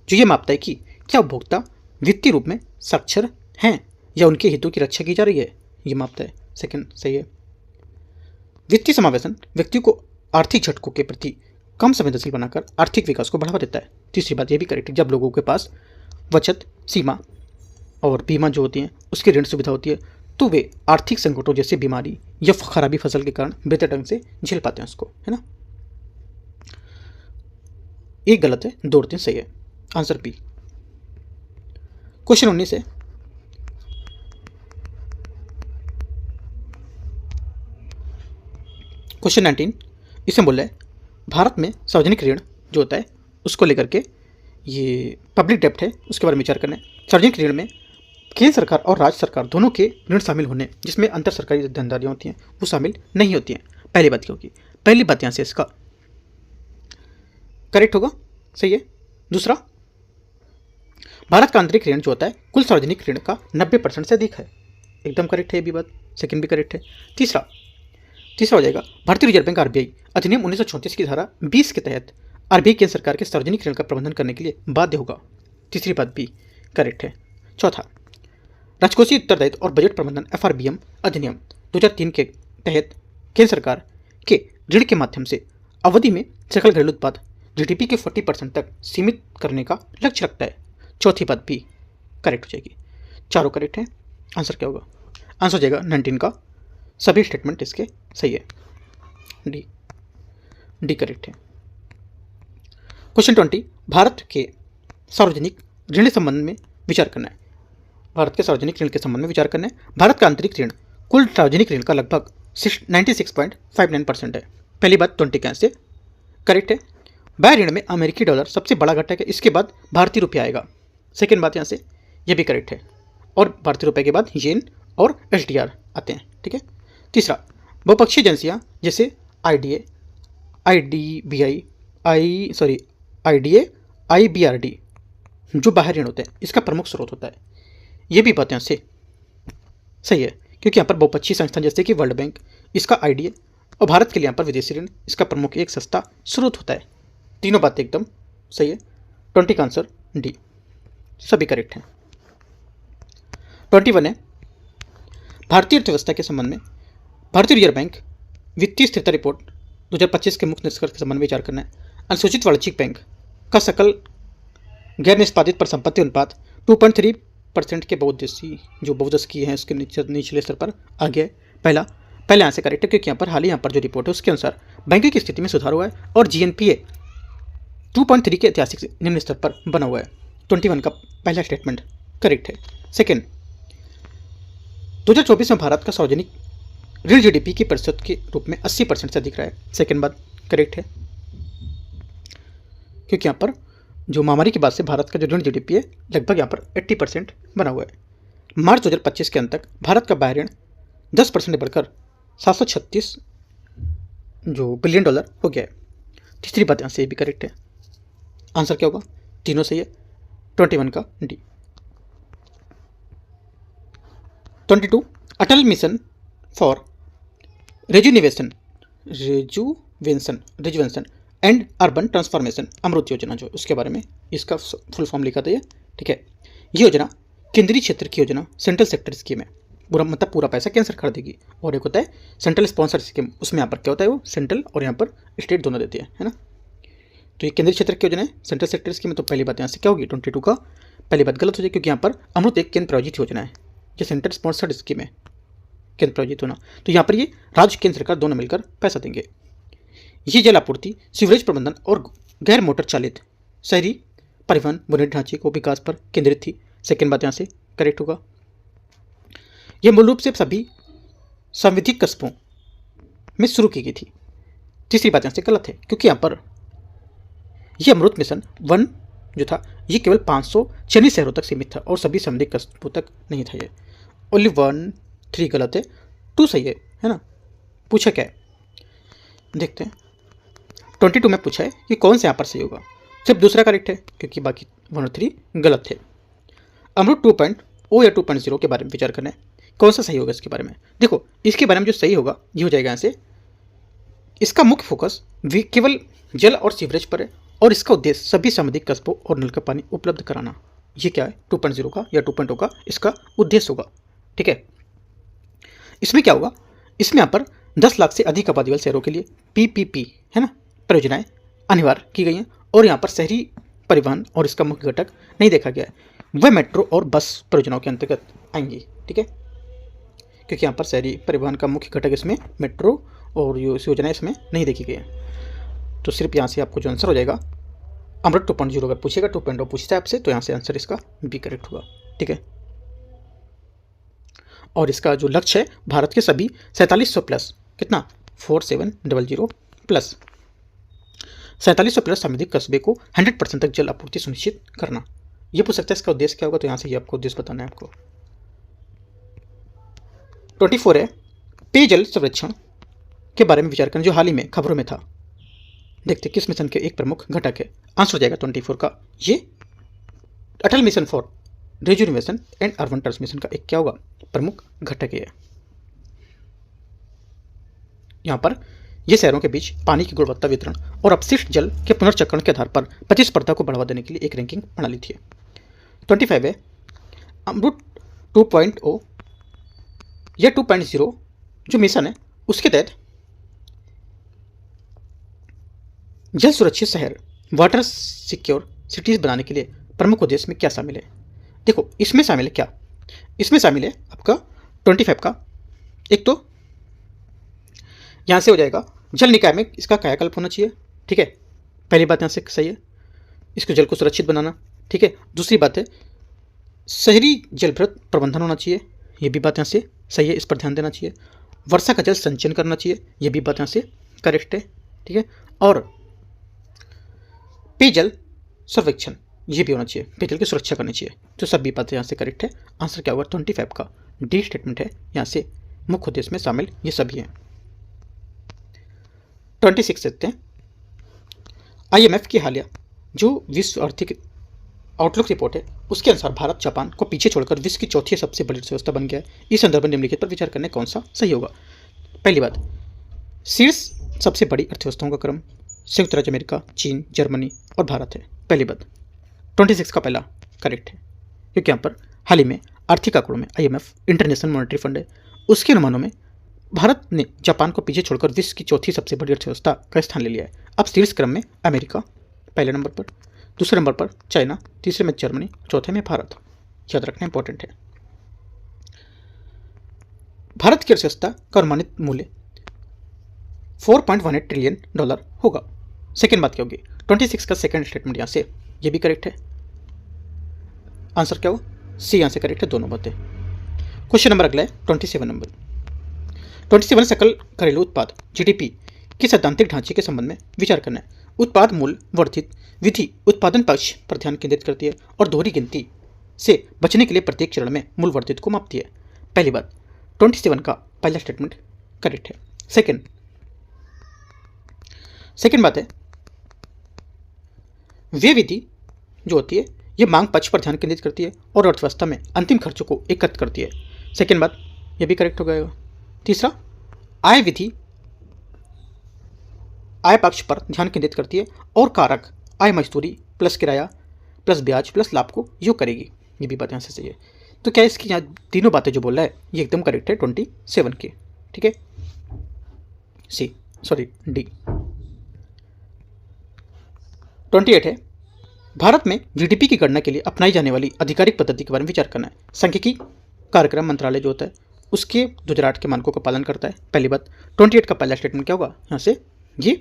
जो ये मापता है कि क्या उपभोक्ता वित्तीय रूप में साक्षर हैं या उनके हितों की रक्षा की जा रही है, ये मापता है। सेकेंड सही है। वित्तीय समावेशन व्यक्ति को आर्थिक झटकों के प्रति कम संवेदनशील बनाकर आर्थिक विकास को बढ़ावा देता है। तीसरी बात ये भी करेक्ट है, जब लोगों के पास बचत, सीमा और बीमा जो होती हैं उसकी ऋण सुविधा होती है, तो वे आर्थिक संकटों जैसे बीमारी या खराबी फसल के कारण बेहतर ढंग से झेल पाते हैं उसको, है ना। एक गलत है, 2 और 3 सही है, आंसर बी। क्वेश्चन 19 है, क्वेश्चन 19 इसमें बोल रहा है भारत में सार्वजनिक ऋण जो होता है उसको लेकर के, ये पब्लिक डेप्ट है, उसके बारे में विचार करना है। सार्वजनिक ऋण में केंद्र सरकार और राज्य सरकार दोनों के ऋण शामिल होने, जिसमें अंतर सरकारी देनदारियाँ होती हैं, वो शामिल नहीं होती हैं। पहली बात क्या होगी? पहली बात यहाँ से इसका करेक्ट होगा, सही है। दूसरा, भारत का आंतरिक ऋण जो होता है कुल सार्वजनिक ऋण का 90% से अधिक है, एकदम करेक्ट है ये भी बात। सेकंड भी करेक्ट है। तीसरा हो जाएगा भारतीय रिजर्व बैंक आरबीआई अधिनियम 1934 की धारा 20 के तहत आरबीआई केंद्र सरकार के सार्वजनिक ऋण का प्रबंधन करने के लिए बाध्य होगा। तीसरी बात भी करेक्ट है। चौथा, राजकोषीय उत्तरदायित्व और बजट प्रबंधन एफआरबीएम अधिनियम 2003 के तहत केंद्र सरकार के ऋण के माध्यम से अवधि में सकल घरेलू उत्पाद जीडीपी के 40% तक सीमित करने का लक्ष्य रखता है। चौथी बात भी करेक्ट हो जाएगी। चारों करेक्ट हैं, आंसर क्या होगा? आंसर हो जाएगा 19 का सभी स्टेटमेंट इसके सही है। डी डी करेक्ट है। क्वेश्चन 20, भारत के सार्वजनिक ऋण के संबंध में विचार करना है। भारत के सार्वजनिक ऋण के संबंध में विचार करना है। भारत का आंतरिक ऋण कुल सार्वजनिक ऋण का लगभग 96.59% है। पहली बात 20 का आंसर करेक्ट है। बाह्य ऋण में अमेरिकी डॉलर सबसे बड़ा घटक है, इसके बाद भारतीय रुपया आएगा। सेकेंड बात यहाँ से यह भी करेक्ट है, और भारतीय रुपये के बाद येन और एसडीआर आते हैं, ठीक है। तीसरा, बहुपक्षीय एजेंसियाँ जैसे आईडीए, आईबीआरडी जो बाहर ऋण होते हैं इसका प्रमुख स्रोत होता है। ये भी बात यहाँ से सही है, क्योंकि यहाँ पर बहुपक्षीय संस्थान जैसे कि वर्ल्ड बैंक इसका आईडीए, और भारत के लिए यहाँ पर विदेशी ऋण इसका प्रमुख एक सस्ता स्रोत होता है। तीनों बातें एकदम सही है। 20 का आंसर डी, सभी करेक्ट हैं। 21 है, भारतीय अर्थव्यवस्था के संबंध में भारतीय रिजर्व बैंक वित्तीय स्थिरता रिपोर्ट 2025 के मुख्य निष्कर्ष के संबंध में विचार करना है। अनुसूचित वाणिज्यिक बैंक का सकल गैर निष्पादित परिसंपत्ति अनुपात 2.3% के बहुउद्देशीय हैं उसके निचले स्तर पर आ गया है। पहले यहाँ से करेक्ट है, क्योंकि यहाँ पर हाल ही यहाँ पर जो रिपोर्ट है उसके अनुसार बैंकों की स्थिति में सुधार हुआ है और जीएनपीए 2.3 के ऐतिहासिक निम्न स्तर पर बना हुआ है। 21 का पहला स्टेटमेंट करेक्ट है। सेकेंड, 2024 में भारत का सार्वजनिक ऋण जीडीपी के प्रतिशत के रूप में 80% से अधिक रहा है। सेकेंड बात करेक्ट है, क्योंकि यहाँ पर जो महामारी के बाद से भारत का जो ऋण जीडीपी है लगभग यहाँ पर 80% बना हुआ है। मार्च 2025 के अंत तक भारत का बाह्य ऋण 10% बढ़कर 736 जो बिलियन डॉलर हो गया है। तीसरी बात यहाँ से भी करेक्ट है। आंसर क्या होगा? तीनों सही है। 21 का डी। 22, Atal mission for rejuvenation and urban transformation Amrut योजना जो उसके बारे में इसका फुल फॉर्म लिखा था ये, ठीक है। ये योजना केंद्रीय क्षेत्र की योजना, सेंट्रल सेक्टर स्कीम है। पूरा पैसा केंद्र सरकार देगी, और एक होता है सेंट्रल स्पॉन्सर स्कीम, उसमें यहाँ पर क्या होता है वो सेंट्रल और यहाँ पर स्टेट दोनों देती है ना। तो ये केंद्रीय क्षेत्र की योजना है, सेंट्रल सेक्टर स्कीम है। तो पहली बात यहाँ से क्या होगी? 22 का पहली बात गलत हो जाएगी, क्योंकि यहाँ पर अमृत एक केंद्र प्रायोजित योजना है, ये सेंट्रल स्पॉन्सर्ड स्कीम है, केंद्र प्रायोजित होना। तो यहाँ पर ये राज्य केंद्र सरकार दोनों मिलकर पैसा देंगे। ये जल आपूर्ति, सीवरेज प्रबंधन और गैर मोटर चालित शहरी परिवहन बुनियादी ढांचे को विकास पर केंद्रित थी। सेकेंड बात यहाँ से करेक्ट होगा। यह मूल रूप से सभी संविधिक कस्बों में शुरू की गई थी। तीसरी बात यहाँ से गलत है, क्योंकि यहाँ पर यह अमृत मिशन 1 जो था ये केवल 596 शहरों तक सीमित था और सभी संविधिक कस्बों तक नहीं था। ये ओनली 1, 3 गलत है, 2 सही है ना। पूछा क्या है देखते हैं। 22 में पूछा है कि कौन से यहाँ पर सही होगा। सिर्फ दूसरा करेक्ट है, क्योंकि बाकी 1 और 3 गलत थे। अमृत 2.0 या 2.0 के बारे में विचार करना है, कौन सा सही होगा इसके बारे में। देखो इसके बारे में जो सही होगा ये हो जाएगा यहाँ से, इसका मुख्य फोकस केवल जल और सीवरेज पर है और इसका उद्देश्य सभी संबंधित कस्बों और नल का पानी उपलब्ध कराना। ये क्या है 2.0 का या 2.0 का इसका उद्देश्य होगा, ठीक है। इसमें क्या होगा, इसमें यहाँ पर 10 लाख से अधिक आबादी वाले शहरों के लिए पीपीपी है ना परियोजनाएं अनिवार्य की गई हैं, और यहाँ पर शहरी परिवहन और इसका मुख्य घटक नहीं देखा गया है, वह मेट्रो और बस परियोजनाओं के अंतर्गत आएंगी, ठीक है। क्योंकि यहाँ पर शहरी परिवहन का मुख्य घटक इसमें मेट्रो और ये योजनाएं इसमें नहीं देखी गई है। तो सिर्फ यहाँ से आपको जो आंसर हो जाएगा अमृत 2.0 अगर पूछेगा 2.0 पूछता है आपसे तो यहाँ से आंसर इसका बी करेक्ट होगा, ठीक है। और इसका जो लक्ष्य है भारत के सभी 4700 प्लस कितना 4700 प्लस 4700 प्लस सामुदायिक कस्बे को 100% तक जल आपूर्ति सुनिश्चित करना। ये पूछ सकता है इसका उद्देश्य क्या होगा, तो यहाँ से ये आपको उद्देश्य बताना है आपको। 24 है पेयजल संरक्षण के बारे में विचार करना, जो हाल ही में खबरों में था। देखते किस मिशन के एक प्रमुख घटक है। आंसर हो जाएगा 24 का ये Atal mission for rejuvenation and urban transformation का एक क्या होगा प्रमुख घटक है। यहाँ पर ये शहरों के बीच पानी की गुणवत्ता वितरण और अपशिष्ट जल के पुनर्चक्रण के आधार पर प्रतिस्पर्धा को बढ़ावा देने के लिए एक रैंकिंग प्रणाली थी। 25 है अमृत 2.0 या 2.0 जो मिशन है उसके तहत जल सुरक्षित शहर वाटर सिक्योर सिटीज बनाने के लिए प्रमुख उद्देश्य में क्या शामिल है। देखो इसमें शामिल है क्या, इसमें शामिल है आपका 25 का। एक तो यहाँ से हो जाएगा जल निकाय में इसका कायाकल्प होना चाहिए, ठीक है, पहली बात यहाँ से सही है, इसको जल को सुरक्षित बनाना, ठीक है। दूसरी बात है शहरी जलभृत प्रबंधन होना चाहिए, ये भी बात यहाँ से सही है, इस पर ध्यान देना चाहिए। वर्षा का जल संचयन करना चाहिए, ये भी बात यहाँ से करेक्ट है, ठीक है। और पेयजल सर्वेक्षण ये भी होना चाहिए, पेयजल की सुरक्षा करनी चाहिए, तो सभी बातें यहाँ से करेक्ट है। आंसर क्या होगा 25 का डी स्टेटमेंट है, यहाँ से मुख्य उद्देश्य में शामिल ये सभी हैं। 26 देखते हैं। IMF की हालिया जो विश्व आर्थिक आउटलुक रिपोर्ट है उसके अनुसार भारत जापान को पीछे छोड़कर विश्व की चौथी सबसे बड़ी अर्थव्यवस्था बन गया है। इस संदर्भ में निम्नलिखित पर विचार करने कौन सा सही होगा। पहली बात, शीर्ष सबसे बड़ी अर्थव्यवस्थाओं का क्रम संयुक्त राज्य अमेरिका, चीन, जर्मनी और भारत है। पहली बात 26 का पहला करेक्ट है, क्योंकि यहाँ पर हाल ही में आर्थिक आंकड़ों में IMF इंटरनेशनल मॉनेटरी फंड है, उसके अनुमानों में भारत ने जापान को पीछे छोड़कर विश्व की चौथी सबसे बड़ी अर्थव्यवस्था का स्थान ले लिया है। अब शीर्ष क्रम में अमेरिका पहले नंबर पर, दूसरे नंबर पर चाइना, तीसरे में जर्मनी, चौथे में भारत। याद रखना इंपॉर्टेंट है। भारत की अर्थव्यवस्था का अनुमानित मूल्य $4.18 ट्रिलियन होगा। सेकेंड बात क्या होगी 26 का सेकेंड स्टेटमेंट, यहाँ से ये भी करेक्ट है। आंसर क्या होगा सी, यहाँ से करेक्ट है दोनों बातें। क्वेश्चन नंबर अगला है 27 नंबर। 27 सकल घरेलू उत्पाद GDP के सैद्धांतिक ढांचे के संबंध में विचार करना है। उत्पाद मूल्य वर्धित विधि उत्पादन पक्ष पर ध्यान केंद्रित करती है और दोहरी गिनती से बचने के लिए प्रत्येक चरण में मूल्य वर्धित को मापती है। पहली बात 27 का पहला स्टेटमेंट करेक्ट है। सेकेंड बात है व्यय विधि जो होती है ये मांग पक्ष पर ध्यान केंद्रित करती है और अर्थव्यवस्था में अंतिम खर्चों को एकत्र करती है। सेकेंड बात ये भी करेक्ट हो गया। तीसरा आय विधि आय पक्ष पर ध्यान केंद्रित करती है और कारक आय मजदूरी प्लस किराया प्लस ब्याज प्लस लाभ को योग करेगी, ये भी बात यहाँ से सही है। तो क्या इसकी यहाँ तीनों बातें जो बोल रहा है ये एकदम करेक्ट है 27 की, ठीक है। डी 28 है भारत में GDP की गणना के लिए अपनाई जाने वाली आधिकारिक पद्धति के बारे में विचार करना है। सांख्यिकी कार्यक्रम मंत्रालय जो होता है उसके 2008 के मानकों का पालन करता है। पहली बात 28 का पहला स्टेटमेंट क्या होगा यहाँ से ये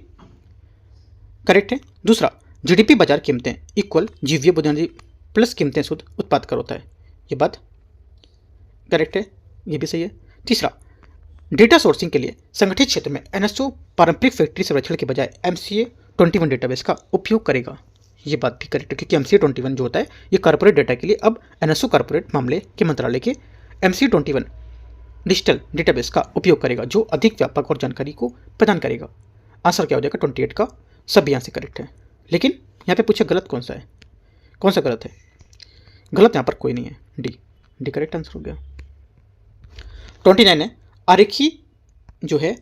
करेक्ट है। दूसरा GDP बाजार कीमतें इक्वल जीवीय बुनियादी प्लस कीमतें शुद्ध उत्पाद कर होता है, ये बात करेक्ट है, ये भी सही है। तीसरा डेटा सोर्सिंग के लिए संगठित क्षेत्र में NSO पारंपरिक फैक्ट्री सर्वेक्षण के बजाय MCA21 डेटाबेस का उपयोग करेगा, ये बात भी करेक्ट है, क्योंकि MCA21 जो होता है ये कॉर्पोरेट डेटा के लिए अब NSO कॉर्पोरेट मामले के मंत्रालय के MCA21 डिजिटल डेटाबेस का उपयोग करेगा जो अधिक व्यापक और जानकारी को प्रदान करेगा। आंसर क्या हो जाएगा 28 का सभी यहाँ से करेक्ट है। लेकिन यहाँ पे पूछे गलत कौन सा है, कौन सा गलत है? गलत यहाँ पर कोई नहीं है, डी करेक्ट आंसर हो गया। 29 है आरेखी जो है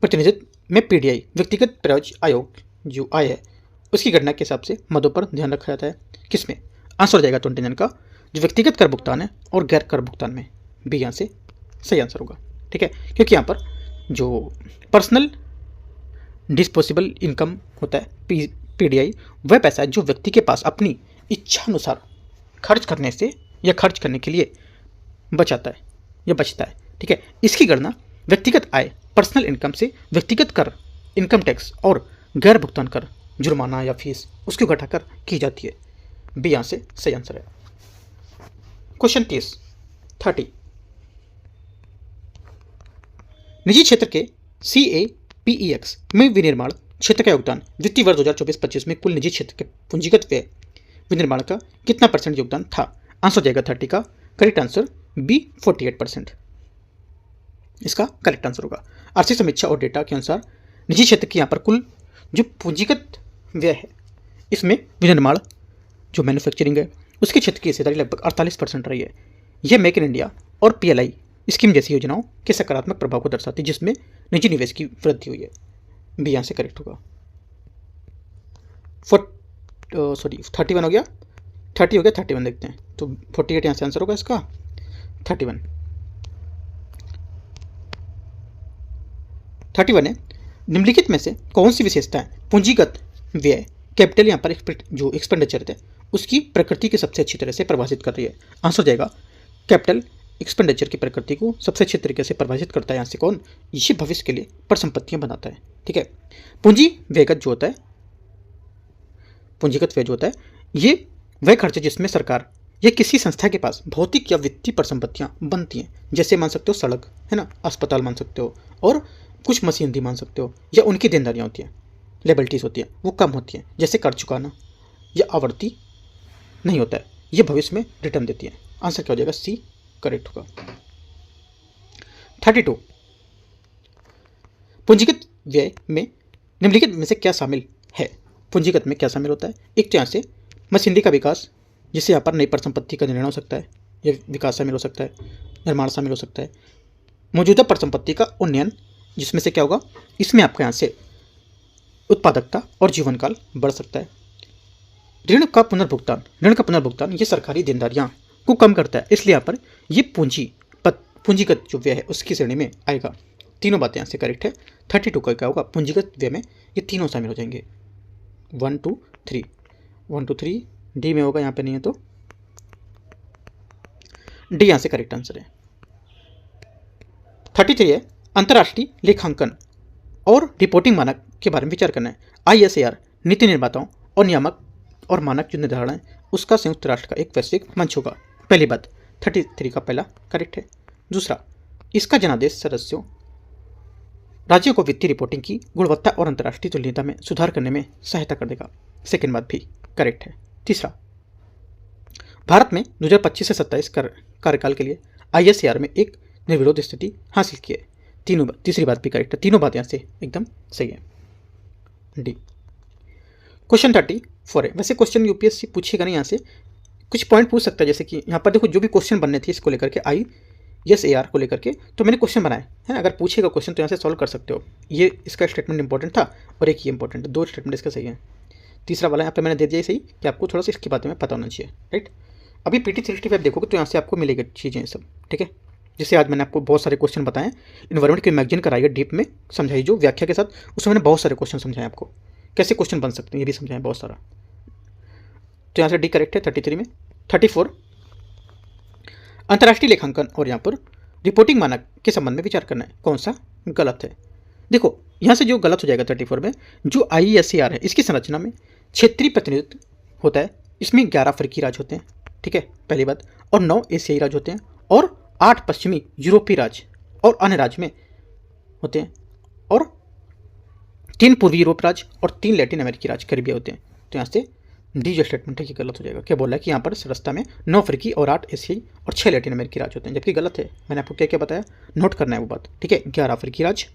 प्रतिनिधित्व में PDI व्यक्तिगत प्रयोज्य आयोग जो आय है उसकी गणना के हिसाब से मदों पर ध्यान रखा जाता है। किसमें? आंसर हो जाएगा 29 का जो व्यक्तिगत कर भुगतान है और गैर कर भुगतान में, बी यहाँ से सही आंसर होगा, ठीक है। क्योंकि यहाँ पर जो पर्सनल डिस्पोजेबल इनकम होता है PDI वह पैसा है जो व्यक्ति के पास अपनी इच्छा अनुसार खर्च करने से या खर्च करने के लिए बचाता है या बचता है, ठीक है। इसकी गणना व्यक्तिगत आय पर्सनल इनकम से व्यक्तिगत कर इनकम टैक्स और गैर भुगतान कर जुर्माना या फीस उसको घटाकर की जाती है, बी यहाँ से सही आंसर है। क्वेश्चन 30 निजी क्षेत्र के CAPEX में विनिर्माण क्षेत्र का योगदान वित्तीय वर्ष 2024-25 में कुल निजी क्षेत्र के पूंजीगत व्यय विनिर्माण का कितना % योगदान था? आंसर जाएगा 30 का करेक्ट आंसर बी 48%, इसका करेक्ट आंसर होगा। आर्थिक समीक्षा और डेटा के अनुसार निजी क्षेत्र की यहाँ पर कुल जो पूंजीगत व्यय है इसमें विनिर्माण जो मैन्युफैक्चरिंग है उसके क्षेत्र की हिस्सेदारी लगभग 48% रही है। यह मेक इन इंडिया और PLI स्कीम जैसी योजनाओं के सकारात्मक प्रभाव को दर्शाती है जिसमें निजी निवेश की वृद्धि हुई है, बी यहाँ से करेक्ट होगा। 31 हो गया, 30 हो गया, 31 देखते हैं तो 48 यहाँ से आंसर होगा इसका 31 है निम्नलिखित में से कौन सी विशेषताएं पूंजीगत व्यय कैपिटल यहाँ पर जो एक्सपेंडिचर थे उसकी प्रकृति की सबसे अच्छी तरह से परिभाषित कर रही है? आंसर जाएगा कैपिटल एक्सपेंडिचर की प्रकृति को सबसे अच्छे तरीके से परिभाषित करता है यहाँ से कौन, ये भविष्य के लिए परिसंपत्तियां बनाता है। ठीक है, पूंजी व्ययगत जो होता है, पूंजीगत व्यय जो होता है ये वह खर्च जिसमें सरकार या किसी संस्था के पास भौतिक या वित्तीय परिसंपत्तियां बनती हैं, जैसे मान सकते हो सड़क है ना, अस्पताल मान सकते हो, और कुछ मशीनरी मान सकते हो, या उनकी देनदारियां होती हैं, लेबिलिटीज होती हैं, वो कम होती हैं, जैसे कर चुकाना या आवर्ती नहीं होता है, ये भविष्य में रिटर्न देती है। आंसर क्या हो जाएगा, सी करेक्ट होगा। 32 पूंजीगत व्यय में निम्नलिखित में से क्या शामिल है। पूंजीगत में क्या शामिल होता है, एक तो यहाँ से मशीनरी का विकास, जिससे यहाँ पर नई परिसंपत्ति का निर्माण हो सकता है, यह विकास शामिल हो सकता है, निर्माण शामिल हो सकता है। मौजूदा परिसंपत्ति का उन्नयन, जिसमें से क्या होगा, इसमें आपका यहाँ से उत्पादकता और जीवन काल बढ़ सकता है। ऋण का पुनर्भुगतान, ऋण का पुनर्भुगतान ये सरकारी देनदारियां को कम करता है, इसलिए यहाँ पर ये पूंजीगत जो व्यय है उसकी श्रेणी में आएगा। तीनों बातें यहाँ से करेक्ट है। 32 का क्या होगा, पूंजीगत व्यय में ये तीनों शामिल हो जाएंगे। 1 2 3 1 2 3 डी में होगा, यहाँ पे नहीं है तो डी यहाँ से करेक्ट आंसर है। 33 है अंतर्राष्ट्रीय लेखांकन और रिपोर्टिंग मानक के बारे में विचार करना है। ISAR नीति निर्माताओं और नियामक और मानक जो निर्धारण है उसका संयुक्त राष्ट्र का एक वैश्विक मंच होगा। पहली बात 33 का पहला करेक्ट है। दूसरा, इसका जनादेश सदस्यों राज्यों को वित्तीय रिपोर्टिंग की गुणवत्ता और अंतर्राष्ट्रीय तुलनीयता में सुधार करने में सहायता कर देगा। सेकेंड बात भी करेक्ट है। तीसरा, भारत में 2025 से 27 कार्यकाल के लिए ISAR में एक निर्विरोध स्थिति हासिल की है। तीसरी बात भी करेक्ट है, तीनों बात यहाँ से एकदम सही है। डी। क्वेश्चन 34 है। वैसे क्वेश्चन यूपीएससी पूछेगा नहीं, यहाँ से कुछ पॉइंट पूछ सकता है, जैसे कि यहाँ पर देखो जो भी क्वेश्चन बनने थे इसको लेकर के ISAR को लेकर के, तो मैंने क्वेश्चन बनाए हैं। अगर पूछेगा क्वेश्चन तो यहाँ से सॉल्व कर सकते हो। ये इसका स्टेटमेंट इंपॉर्टेंट था और एक ये इंपॉर्टेंट है, दो स्टेटमेंट इसका सही है। तीसरा वाला यहाँ पे मैंने दे दिया सही कि आपको थोड़ा सा इसके बारे में पता होना चाहिए, राइट। अभी PT 365 देखोगे तो यहाँ से आपको मिलेगी चीज़ें सब, ठीक है। जैसे आज मैंने आपको बहुत सारे क्वेश्चन बताए, इन्वायरमेंट की मैगजीन कराई है डीप में समझाई जो व्याख्या के साथ, उसमें मैंने बहुत सारे क्वेश्चन समझाए आपको, कैसे क्वेश्चन बन सकते हैं ये भी समझाएं बहुत सारा। तो यहाँ से डी करेक्ट है 33 में। 34 अंतर्राष्ट्रीय लेखांकन और यहाँ पर रिपोर्टिंग मानक के संबंध में विचार करना है, कौन सा गलत है। देखो यहाँ से जो गलत हो जाएगा 34 में, जो ISAR है इसकी संरचना में क्षेत्रीय प्रतिनिधित्व होता है, इसमें 11 अफ्रीकी राज्य होते हैं, ठीक है पहली बात, और 9 एशियाई राज्य होते हैं, और 8 पश्चिमी यूरोपीय राज्य और अन्य राज्य में होते हैं, और 3 पूर्वी यूरोप राज्य और 3 लैटिन अमेरिकी राज्य करीबी होते हैं। तो यहाँ से डी जो स्टेटमेंट है कि गलत हो जाएगा। क्या बोला है कि यहाँ पर संरचना में 9 अफ्रीकी और 8 एशियाई और 6 लैटिन अमेरिकी राज्य होते हैं, जबकि गलत है। मैंने आपको क्या क्या बताया, नोट करना है वो बात, ठीक है। 11 अफ्रीकी राज्य,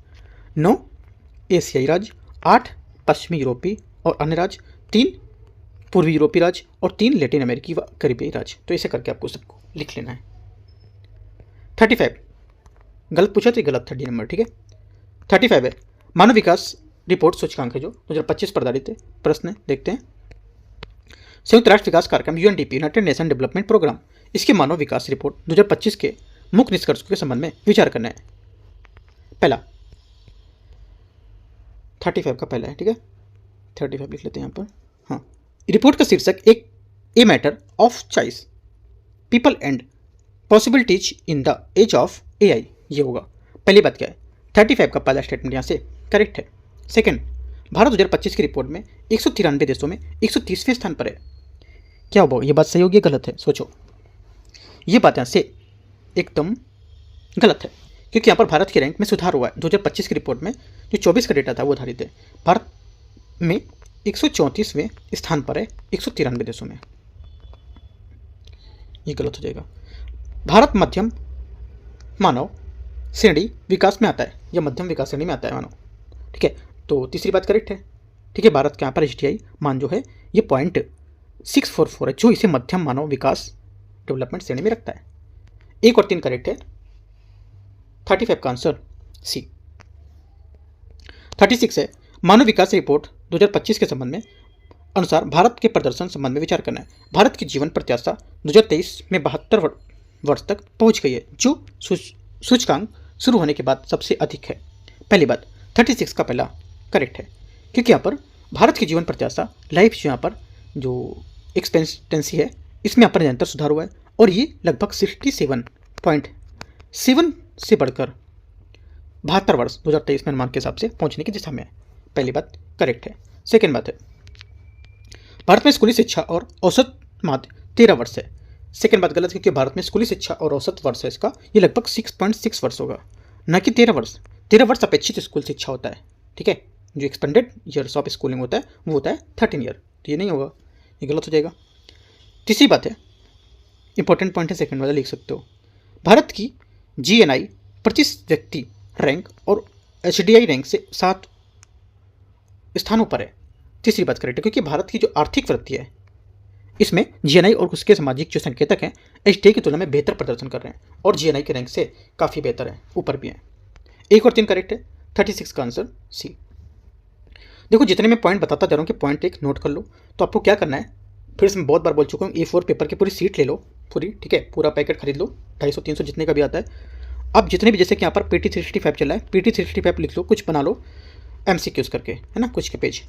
9 एशियाई राज्य, 8 पश्चिमी यूरोपीय और अन्य राज्य, 3 पूर्वी यूरोपीय राज्य और 3 लैटिन अमेरिकी व करीबी राज्य। तो ऐसे करके आपको सबको लिख लेना है। 35 गलत पूछा तो गलत था डी नंबर, ठीक है। 35 है मानव विकास रिपोर्ट सूचकांक है जो 2025 पर आधारित है। प्रश्न देखते हैं। संयुक्त राष्ट्र विकास कार्यक्रम UNDP United Nation Development Programme, इसके मानव विकास रिपोर्ट 2025 के मुख्य निष्कर्षों के संबंध में विचार करना है। पहला 35 का पहला है, ठीक है 35 लिख लेते हैं यहाँ पर। हाँ, रिपोर्ट का शीर्षक एक a matter of choice people and possibilities in the age of AI ये होगा। पहली बात क्या है, 35 का पहला स्टेटमेंट यहाँ से करेक्ट है। सेकंड, भारत 2025 की रिपोर्ट में 193 देशों में 130वें स्थान पर है। क्या होगा, ये बात सही होगी गलत है, सोचो। ये बात यहाँ से एकदम गलत है, क्योंकि यहाँ पर भारत के रैंक में सुधार हुआ है। 2025 की रिपोर्ट में जो 24 का डेटा था वो आधारित है। भारत में 134वें स्थान पर है 193 देशों में, ये गलत हो जाएगा। भारत मध्यम मानव श्रेणी विकास में आता है या मध्यम विकास श्रेणी में आता है मानव, ठीक है। तो तीसरी बात करेक्ट है, ठीक है। भारत के यहाँ पर HDI मान जो है ये 0.644 है, जो इसे मध्यम मानव विकास डेवलपमेंट श्रेणी में रखता है। 1 और 3 करेक्ट है। 35 का आंसर सी। 36 है मानव विकास रिपोर्ट 2025 के संबंध में अनुसार भारत के प्रदर्शन संबंध में विचार करना है। भारत की जीवन प्रत्याशा 2023 में 72 वर्ष तक पहुंच गई है, जो सूचकांक शुरू होने के बाद सबसे अधिक है। पहली बात 36 का पहला करेक्ट है, क्योंकि यहाँ पर भारत की जीवन प्रत्याशा लाइफ जो यहाँ पर जो एक्सपेक्टेंसी है इसमें यहाँ पर निरंतर सुधार हुआ है, और ये लगभग 67 7 से बढ़कर 72 वर्ष 2023 में अनुमान के हिसाब से पहुंचने की दिशा में है। पहली बात करेक्ट है। सेकेंड बात है, भारत में स्कूली शिक्षा और औसत माध्य 13 वर्ष है। सेकेंड बात गलत, क्योंकि भारत में स्कूली शिक्षा और औसत वर्ष है इसका, ये लगभग 6.6 वर्ष होगा, ना कि 13 वर्ष। 13 वर्ष अपेक्षित स्कूल शिक्षा होता है, ठीक है। जो एक्सपेंडेड ईयर्स ऑफ स्कूलिंग होता है वो होता है 13 ईयर, तो ये नहीं होगा, ये गलत हो जाएगा। तीसरी बात है, इंपॉर्टेंट पॉइंट है, सेकंड वाला लिख सकते हो। भारत की GNI प्रति व्यक्ति रैंक और HDI रैंक से 7 स्थानों पर है। तीसरी बात करेक्ट है, क्योंकि भारत की जो आर्थिक वृद्धि है इसमें GNI और उसके सामाजिक जो संकेतक हैं HDI की तुलना में बेहतर प्रदर्शन कर रहे हैं और GNI के रैंक से काफ़ी बेहतर है, ऊपर भी है। 1 और 3 करेक्ट है, 36 का आंसर सी। देखो जितने मैं पॉइंट बताता जा रहा हूँ कि पॉइंट एक नोट कर लो, तो आपको क्या करना है, फिर से मैं बहुत बार बोल चुका हूँ, A4 पेपर की पूरी सीट ले लो पूरी, ठीक है, पूरा पैकेट खरीद लो, 250-300 जितने का भी आता है। अब जितने भी, जैसे कि यहाँ पर PT 365 चल रहा है, PT 365 लिख लो, कुछ बना लो MCQs करके, है ना, कुछ के पेज,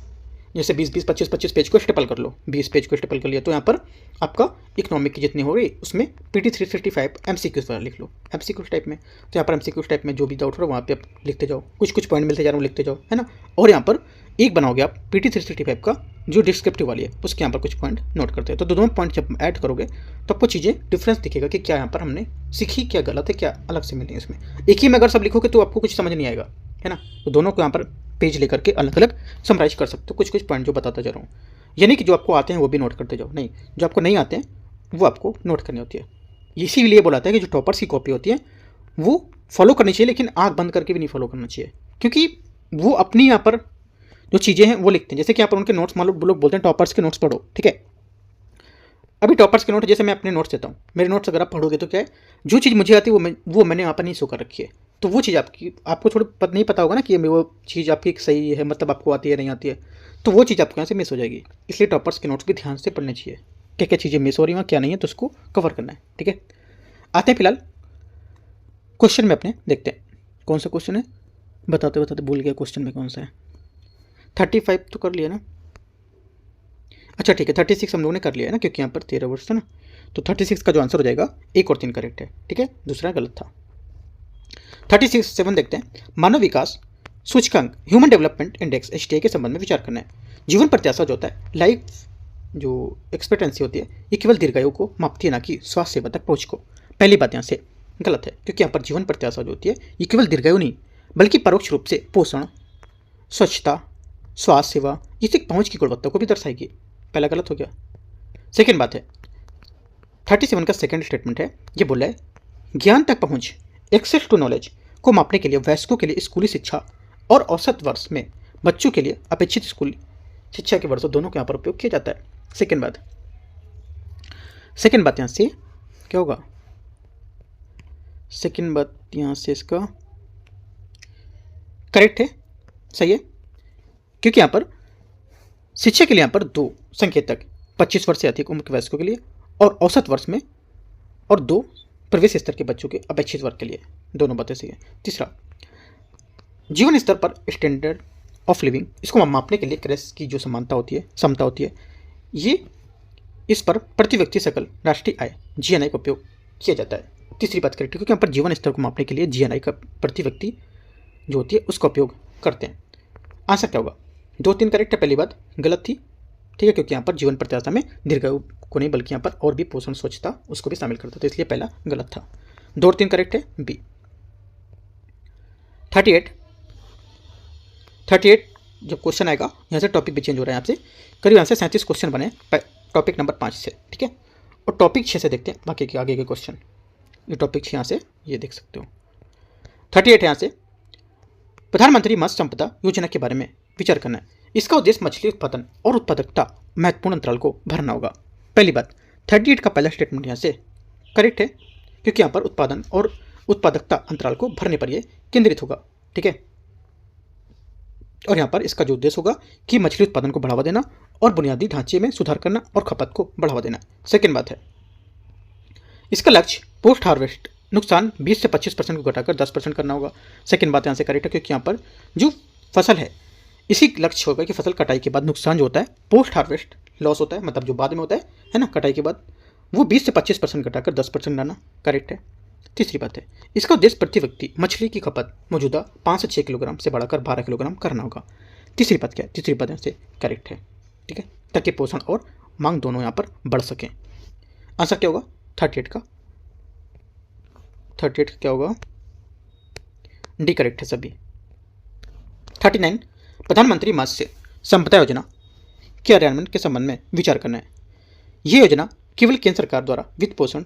जैसे 20-20, 25-25 पेज को स्टेपल कर लो, 20 पेज को स्टेपल कर लिया, तो यहाँ पर आपका इकोनॉमिक की जितनी हो रही उसमें PT 365 MCQs वाला लिख लो, MCQs टाइप में। तो यहाँ पर MCQs टाइप में जो भी डाउट हो रहा है वहाँ पे आप लिखते जाओ, कुछ कुछ पॉइंट मिलते जा रहा हूँ, लिखते जाओ, है ना। और यहाँ पर एक बनाओगे आप PT 365 का जो डिस्क्रिप्टिव वाली है, उसके यहाँ पर कुछ पॉइंट नोट करते हैं, तो दोनों पॉइंट जब ऐड करोगे तो आपको चीज़ें डिफरेंस दिखेगा कि क्या यहाँ पर हमने सीखी, क्या गलत है, क्या अलग से मिली है इसमें। एक ही में अगर सब लिखोगे तो आपको कुछ समझ नहीं आएगा, है ना। तो दोनों को यहाँ पर पेज लेकर के अलग अलग समराइज कर सकते हो, कुछ कुछ पॉइंट जो बताता जा रहा हूँ। यानी कि जो आपको आते हैं वो भी नोट करते जाओ, नहीं, जो आपको नहीं आते हैं वो आपको नोट करनी होती है। इसीलिए बोलाता है कि जो टॉपर्स की कॉपी होती है वो फॉलो करनी चाहिए, लेकिन आँख बंद करके भी नहीं फॉलो करना चाहिए, क्योंकि वो अपनी यहाँ पर जो चीज़ें हैं वो लिखते हैं। जैसे कि यहाँ पर उनके नोट्स, मान लो लोग बोलते हैं टॉपर्स के नोट्स पढ़ो, ठीक है। अभी टॉपर्स के नोट, जैसे मैं अपने नोट्स देता हूँ, मेरे नोट्स अगर आप पढ़ोगे तो क्या है, जो चीज़ मुझे आती है वो मैंने यहाँ पर नहीं शो कर रखी है, तो वो चीज़ आपको थोड़ा नहीं पता होगा ना कि वो चीज़ आपकी सही है, मतलब आपको आती है नहीं आती है, तो वो चीज़ आपको यहाँ से मिस हो जाएगी। इसलिए टॉपर्स के नोट्स भी ध्यान से पढ़ने चाहिए, क्या क्या चीज़ें मिस हो रही हैं, क्या नहीं है, तो उसको कवर करना है, ठीक है। आते हैं फिलहाल क्वेश्चन में अपने, देखते हैं कौन सा क्वेश्चन है, बताते बताते भूल गया क्वेश्चन में कौन सा है। 35 तो कर लिया ना, अच्छा ठीक है, 36 हम लोगों ने कर लिया है ना, क्योंकि यहाँ पर 13 वर्ष था ना, तो 36 का जो आंसर हो जाएगा 1 और 3 करेक्ट है, ठीक है, दूसरा गलत था। 37 देखते हैं, मानव विकास सूचकांक ह्यूमन डेवलपमेंट इंडेक्स HDI के संबंध में विचार करना है। जीवन प्रत्याशा जो होता है, लाइफ जो एक्सपेक्टेंसी होती है, ये केवल दीर्घायु को मापती है, ना कि स्वास्थ्य सेवा तक पहुँच को। पहली बात यहाँ से गलत है, क्योंकि यहाँ पर जीवन प्रत्याशा जो होती है ये केवल दीर्घायु नहीं, बल्कि परोक्ष रूप से पोषण, स्वच्छता, स्वास्थ्य सेवा, ये तक पहुँच की गुणवत्ता को भी दर्शाएगी। पहला गलत हो गया। सेकेंड बात है, 37 का सेकेंड स्टेटमेंट है, ये बोला है ज्ञान तक पहुँच, एक्सेस टू नॉलेज को मापने के लिए वयस्कों के लिए स्कूली शिक्षा और औसत वर्ष में बच्चों के लिए अपेक्षित स्कूली शिक्षा के वर्षों दोनों को यहाँ पर उपयोग किया जाता है। सेकेंड बात यहाँ से क्या होगा, सेकेंड बात यहाँ से इसका करेक्ट है, सही है, क्योंकि यहाँ पर शिक्षा के लिए यहाँ पर 2 संकेतक, 25 वर्ष से अधिक उम्र के वयस्कों के लिए और औसत वर्ष में, और 2 प्रवेश स्तर के बच्चों के अपेक्षित वर्ग के लिए, दोनों बातें सही है। तीसरा, जीवन स्तर पर स्टैंडर्ड ऑफ लिविंग, इसको मापने के लिए क्रेस की जो समानता होती है, क्षमता होती है, ये इस पर प्रति व्यक्ति सकल राष्ट्रीय आय GNI का उपयोग किया जाता है। तीसरी बात करेक्ट, क्योंकि यहाँ पर जीवन स्तर को मापने के लिए GNI का प्रति व्यक्ति जो होती है उसका उपयोग करते हैं। आंसर क्या होगा, 2-3 करेक्ट है, पहली बात गलत थी, ठीक है, क्योंकि यहाँ पर जीवन प्रत्याशा में दीर्घायु को नहीं, बल्कि यहाँ पर और भी पोषण, स्वच्छता, उसको भी शामिल करता था, इसलिए पहला गलत था। 2 और 3 करेक्ट है, बी। 38 जब क्वेश्चन आएगा यहाँ से टॉपिक भी चेंज हो रहा है, यहाँ से करीब यहाँ से 37 क्वेश्चन बने टॉपिक नंबर 5 से, ठीक है, और टॉपिक 6 से देखते हैं बाकी के आगे के क्वेश्चन। ये टॉपिक 6 यहाँ से ये देख सकते हो। 38 यहाँ से प्रधानमंत्री मत्स्य संपदा योजना के बारे में विचार करना है। इसका उद्देश्य मछली उत्पादन और उत्पादकता महत्वपूर्ण अंतराल को भरना होगा। पहली बात, 38 का पहला स्टेटमेंट यहाँ से करेक्ट है, क्योंकि यहाँ पर उत्पादन और उत्पादकता अंतराल को भरने पर यह केंद्रित होगा, ठीक है। और यहाँ पर इसका जो उद्देश्य होगा कि मछली उत्पादन को बढ़ावा देना और बुनियादी ढांचे में सुधार करना और खपत को बढ़ावा देना। सेकेंड बात है, इसका लक्ष्य पोस्ट हार्वेस्ट नुकसान 20 से 25% को घटाकर 10% करना होगा। सेकेंड बात यहाँ से करेक्ट है, क्योंकि यहाँ पर जो फसल है इसी लक्ष्य होगा कि फसल कटाई के बाद नुकसान जो होता है, पोस्ट हार्वेस्ट लॉस होता है, मतलब जो बाद में होता है ना, कटाई के बाद, वो 20 से 25% घटाकर 10% लाना करेक्ट है। तीसरी बात है, इसका उद्देश्य प्रति व्यक्ति मछली की खपत मौजूदा 5 से 6 किलोग्राम से बढ़ाकर 12 किलोग्राम करना होगा। तीसरी बात क्या है? तीसरी बात यहाँ से करेक्ट है, ठीक है, ताकि पोषण और मांग दोनों यहाँ पर बढ़ सकें। आंसर क्या होगा? 38 का क्या होगा? डी करेक्ट है सभी। 39 प्रधानमंत्री मत्स्य संपदा योजना के कार्यान्वयन के संबंध में विचार करना है। ये योजना केवल केंद्र सरकार द्वारा वित्त पोषण,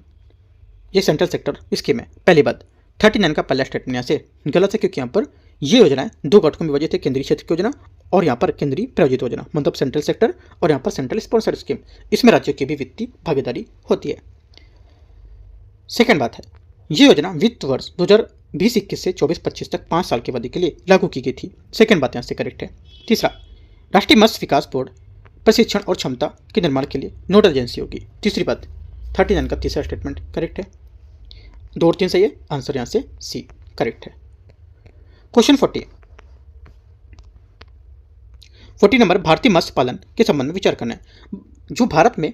ये सेंट्रल सेक्टर स्कीम है। पहली बात, 39 का पहला स्टेटमेंट यहाँ से गलत है, क्योंकि यहाँ पर ये योजना दो घटकों में विभाजित है, केंद्रीय क्षेत्र की योजना और यहाँ पर केंद्रीय प्रायोजित योजना, मतलब सेंट्रल सेक्टर, और यहाँ पर सेंट्रल स्पॉन्सर्ड स्कीम। इसमें राज्यों की भी वित्तीय भागीदारी होती है। सेकेंड बात है, ये योजना वित्त वर्ष 2020-21 से 24-25 तक 5 साल की अवधि के लिए लागू की गई थी। सेकेंड बात यहाँ से करेक्ट है। तीसरा, राष्ट्रीय मत्स्य विकास बोर्ड प्रशिक्षण और क्षमता के निर्माण के लिए नोडल एजेंसी होगी। तीसरी बात, 39 का तीसरा स्टेटमेंट करेक्ट है। 2 और 3 सही है, आंसर यहाँ से सी करेक्ट है। क्वेश्चन 40 नंबर, भारतीय मत्स्य पालन के संबंध में विचार करना है। जो भारत में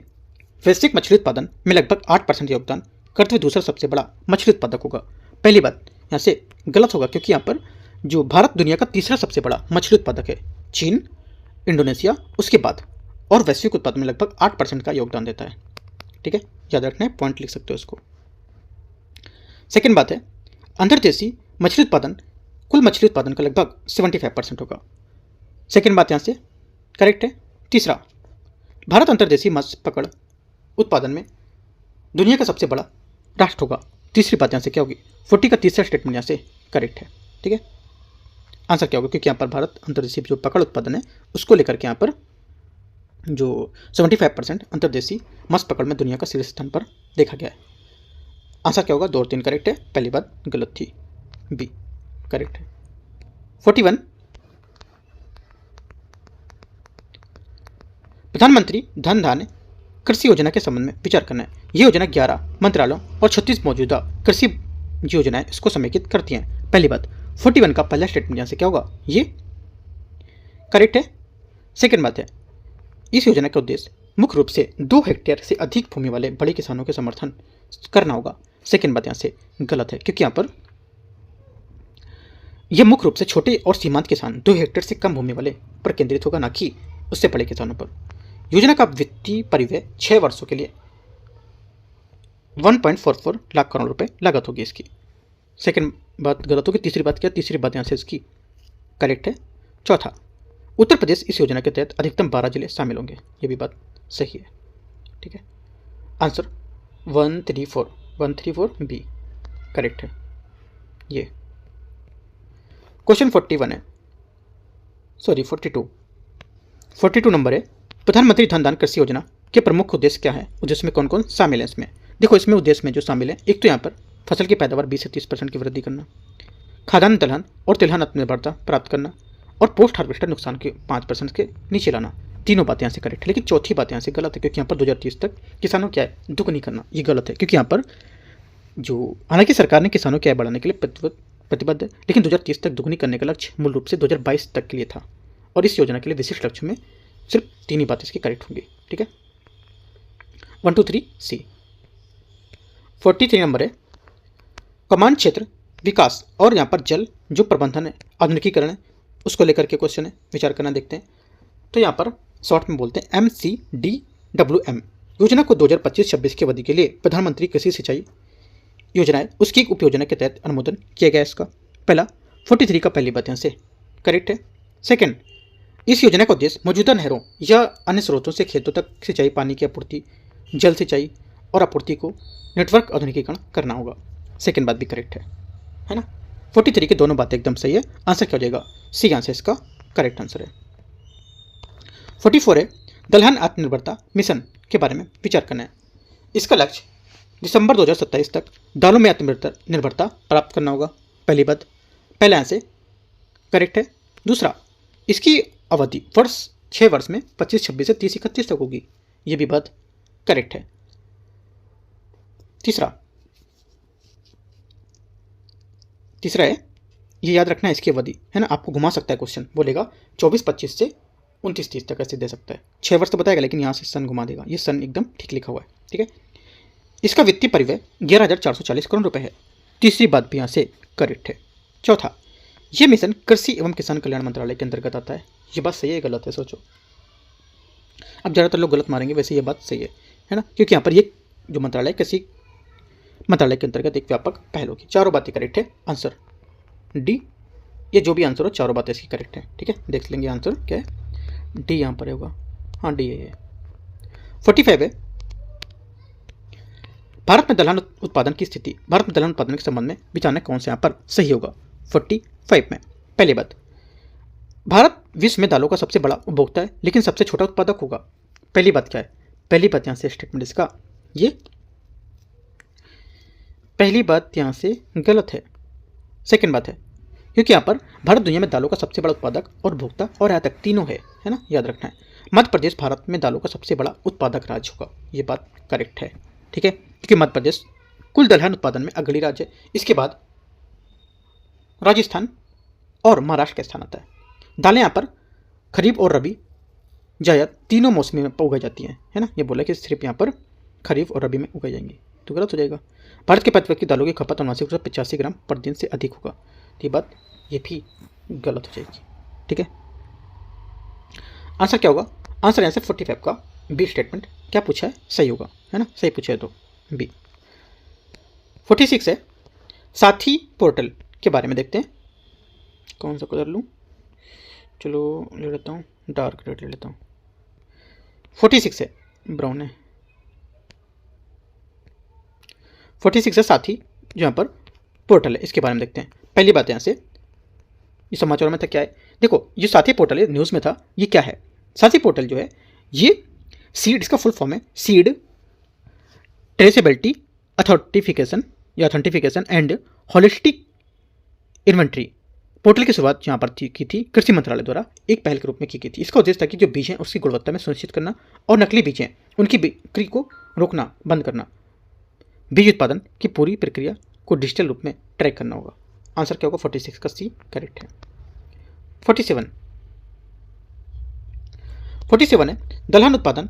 वैश्विक मछली उत्पादन में लगभग 8% योगदान करते हुए दूसरा सबसे बड़ा मछली उत्पादक होगा। पहली बात यहाँ से गलत होगा, क्योंकि यहाँ पर जो भारत दुनिया का तीसरा सबसे बड़ा मछली उत्पादक है, चीन, इंडोनेशिया उसके बाद, और वैश्विक उत्पादन में लगभग 8% का योगदान देता है। ठीक है, याद रखना है, पॉइंट लिख सकते हो इसको। सेकेंड बात है, अंतर्देशीय मछली उत्पादन कुल मछली उत्पादन का लगभग 75% होगा। सेकेंड बात यहाँ से करेक्ट है। तीसरा, भारत अंतर्देशीय मत्स्य पकड़ उत्पादन में दुनिया का सबसे बड़ा राष्ट्र होगा। तीसरी बात यहाँ से क्या होगी? 40 का तीसरा स्टेटमेंट यहाँ से करेक्ट है। ठीक है, आंसर क्या होगा? क्योंकि यहाँ पर भारत अंतर्देशीय जो पकड़ उत्पादन है उसको लेकर के यहाँ पर जो 75% अंतर्देशीय मत्स्य पकड़ में दुनिया का शीर्ष स्थान पर देखा गया है। आंसर क्या होगा? 2 और 3 करेक्ट है, पहली बात गलत थी, बी करेक्ट है। 41, प्रधानमंत्री धन धान्य कृषि योजना के संबंध में विचार करना है। यह योजना 11 मंत्रालयों और 36 मौजूदा कृषि योजनाएं इसको समेकित करती हैं। पहली बात, 41 का पहला स्टेटमेंट यहाँ से क्या होगा? ये करेक्ट है। सेकेंड बात है, इस योजना का उद्देश्य मुख्य रूप से 2 हेक्टेयर से अधिक भूमि वाले बड़े किसानों के समर्थन करना होगा। सेकेंड बात यहाँ से गलत है, क्योंकि यहाँ पर यह मुख्य रूप से छोटे और सीमांत किसान 2 हेक्टेयर से कम भूमि वाले पर केंद्रित होगा, ना कि उससे बड़े किसानों पर। योजना का वित्तीय परिव्यय 6 वर्षों के लिए 1.44 लाख करोड़ रुपए लागत होगी इसकी। सेकेंड बात गलत होगी। तीसरी बात क्या? तीसरी बात यहाँ से इसकी करेक्ट है। चौथा, उत्तर प्रदेश इस योजना के तहत अधिकतम 12 जिले शामिल होंगे, ये भी बात सही है। ठीक है, आंसर 134 बी करेक्ट है ये। क्वेश्चन 41 है, सॉरी 42 नंबर है, प्रधानमंत्री धन धान्य कृषि योजना के प्रमुख उद्देश्य क्या है? उद्देश्य में कौन कौन शामिल है? इसमें देखो, इसमें उद्देश्य में जो शामिल है, एक तो यहाँ पर फसल की पैदावार 20 से 30% की वृद्धि करना, खाद्यान्न दलहन और तिलहन आत्मनिर्भरता प्राप्त करना, और पोस्ट हार्वेस्टर नुकसान के 5% के नीचे लाना। तीनों बातें यहाँ से करेक्ट है, लेकिन चौथी बात यहाँ से गलत है, क्योंकि यहाँ पर 2030 तक किसानों की आय दुगनी करना, ये गलत है। क्योंकि यहाँ पर जो हालांकि सरकार ने किसानों की आय बढ़ाने के लिए प्रतिबद्ध है, लेकिन 2030 तक दुगनी करने का लक्ष्य मूल रूप से 2022 तक के लिए था, और इस योजना के लिए विशिष्ट लक्ष्य में सिर्फ 3 ही बातें इसकी करेक्ट होंगी। ठीक है, 1 2 3 सी। 43 नंबर है, कमान क्षेत्र विकास और यहाँ पर जल जो प्रबंधन है, आधुनिकीकरण है, उसको लेकर के क्वेश्चन है, विचार करना। देखते हैं, तो यहाँ पर शॉर्ट में बोलते हैं MCDWM योजना को 2025-26 की अवधि के लिए प्रधानमंत्री कृषि सिंचाई योजना है, उसकी उप योजना के तहत अनुमोदन किया गया इसका। पहला 43 का पहली बात यहाँ से करेक्ट है। सेकंड, इस योजना का उद्देश्य मौजूदा नहरों या अन्य स्रोतों से खेतों तक सिंचाई, पानी की आपूर्ति, जल सिंचाई और आपूर्ति को नेटवर्क आधुनिकीकरण करना होगा। सेकंड बात भी करेक्ट है ना। 43 की दोनों बातें एकदम सही है। आंसर क्या हो जाएगा? सी आंसर इसका करेक्ट आंसर है। 44 है, दलहन आत्मनिर्भरता मिशन के बारे में विचार करना है। इसका लक्ष्य दिसंबर 2027 तक दालों में आत्मनिर्भरता प्राप्त करना होगा। पहली बात, पहले आंसर करेक्ट है। दूसरा, इसकी अवधि 6 वर्ष में 25-26 से 30-31 तक होगी, ये भी बात करेक्ट है। तीसरा है, ये याद रखना है, इसकी अवधि है ना, आपको घुमा सकता है क्वेश्चन, बोलेगा 24-25 से 29-30 तक ऐसे दे सकता है। 6 वर्ष तो बताएगा, लेकिन यहाँ से सन घुमा देगा, ये सन एकदम ठीक लिखा हुआ है। ठीक है, इसका वित्तीय परिव्यय 11,440 करोड़ रुपए है। तीसरी बात भी यहाँ से करेक्ट है। चौथा, ये मिशन कृषि एवं किसान कल्याण मंत्रालय के अंतर्गत आता है। ये बात सही है गलत है, सोचो। अब ज़्यादातर लोग गलत मारेंगे, वैसे ये बात सही है ना, क्योंकि यहाँ पर ये जो मंत्रालय कृषि मंत्रालय के अंतर्गत एक व्यापक पहल होगी। चारों बातें करेक्ट है, आंसर डी। ये जो भी आंसर हो चारों बातें इसकी करेक्ट है। ठीक है, देख लेंगे आंसर क्या है। डी यहाँ पर होगा, हाँ डी है। 45 है, भारत में दलहन उत्पादन की स्थिति, भारत में दलहन उत्पादन के संबंध में विचारना कौन से यहाँ पर सही होगा। 45 में पहली बात, भारत विश्व में दालों का सबसे बड़ा उपभोक्ता है लेकिन सबसे छोटा उत्पादक होगा। पहली बात क्या है, पहली बात यहाँ से स्टेटमेंट इसका ये पहली बात यहाँ से गलत है। सेकंड बात है, क्योंकि यहाँ पर भारत दुनिया में दालों का सबसे बड़ा उत्पादक और उपभोक्ता और यहाँ तक तीनों है ना, याद रखना है। मध्य प्रदेश भारत में दालों का सबसे बड़ा उत्पादक राज्य होगा, ये बात करेक्ट है। ठीक है, क्योंकि मध्य प्रदेश कुल दलहन उत्पादन में अग्रणी राज्य है। इसके बाद राजस्थान और महाराष्ट्र का स्थान आता है। दालें यहाँ पर खरीफ और रबी जायद तीनों मौसमी में उगाई जाती हैं, है ना। ये बोला कि सिर्फ यहाँ पर खरीफ और रबी में उगाई जाएंगी, तो गलत हो जाएगा। भारत के प्रति व्यक्ति दालों की खपत 85 ग्राम पर दिन से अधिक होगा, तो ये बात ये भी गलत हो जाएगी। ठीक है, आंसर क्या होगा, आंसर यहाँ से 45 का बी स्टेटमेंट क्या पूछा है सही होगा, है ना, सही पूछा है तो बी। 46 है, साथी पोर्टल के बारे में देखते हैं। कौन सा कलर लूँ, चलो ले लेता हूँ डार्क रेड ले लेता हूँ। 46 है, ब्राउन है। 46 है साथी, जो यहाँ पर पोर्टल है, इसके बारे में देखते हैं। पहली बात यहाँ से ये समाचारों में था क्या है, देखो ये साथी पोर्टल है, न्यूज़ में था। ये क्या है, साथी पोर्टल जो है ये सीड, इसका फुल फॉर्म है seed traceability authentication and holistic inventory. Portal की शुरुआत यहाँ पर की थी कृषि मंत्रालय द्वारा एक पहल के रूप में की गई थी। इसका उद्देश्य था कि जो बीज हैं उसकी गुणवत्ता में सुनिश्चित करना और नकली बीज हैं उनकी बिक्री को रोकना, बंद करना। बीज उत्पादन की पूरी प्रक्रिया को डिजिटल रूप में ट्रैक करना होगा। आंसर क्या होगा, 46 का सी करेक्ट है। 47 है, दलहन उत्पादन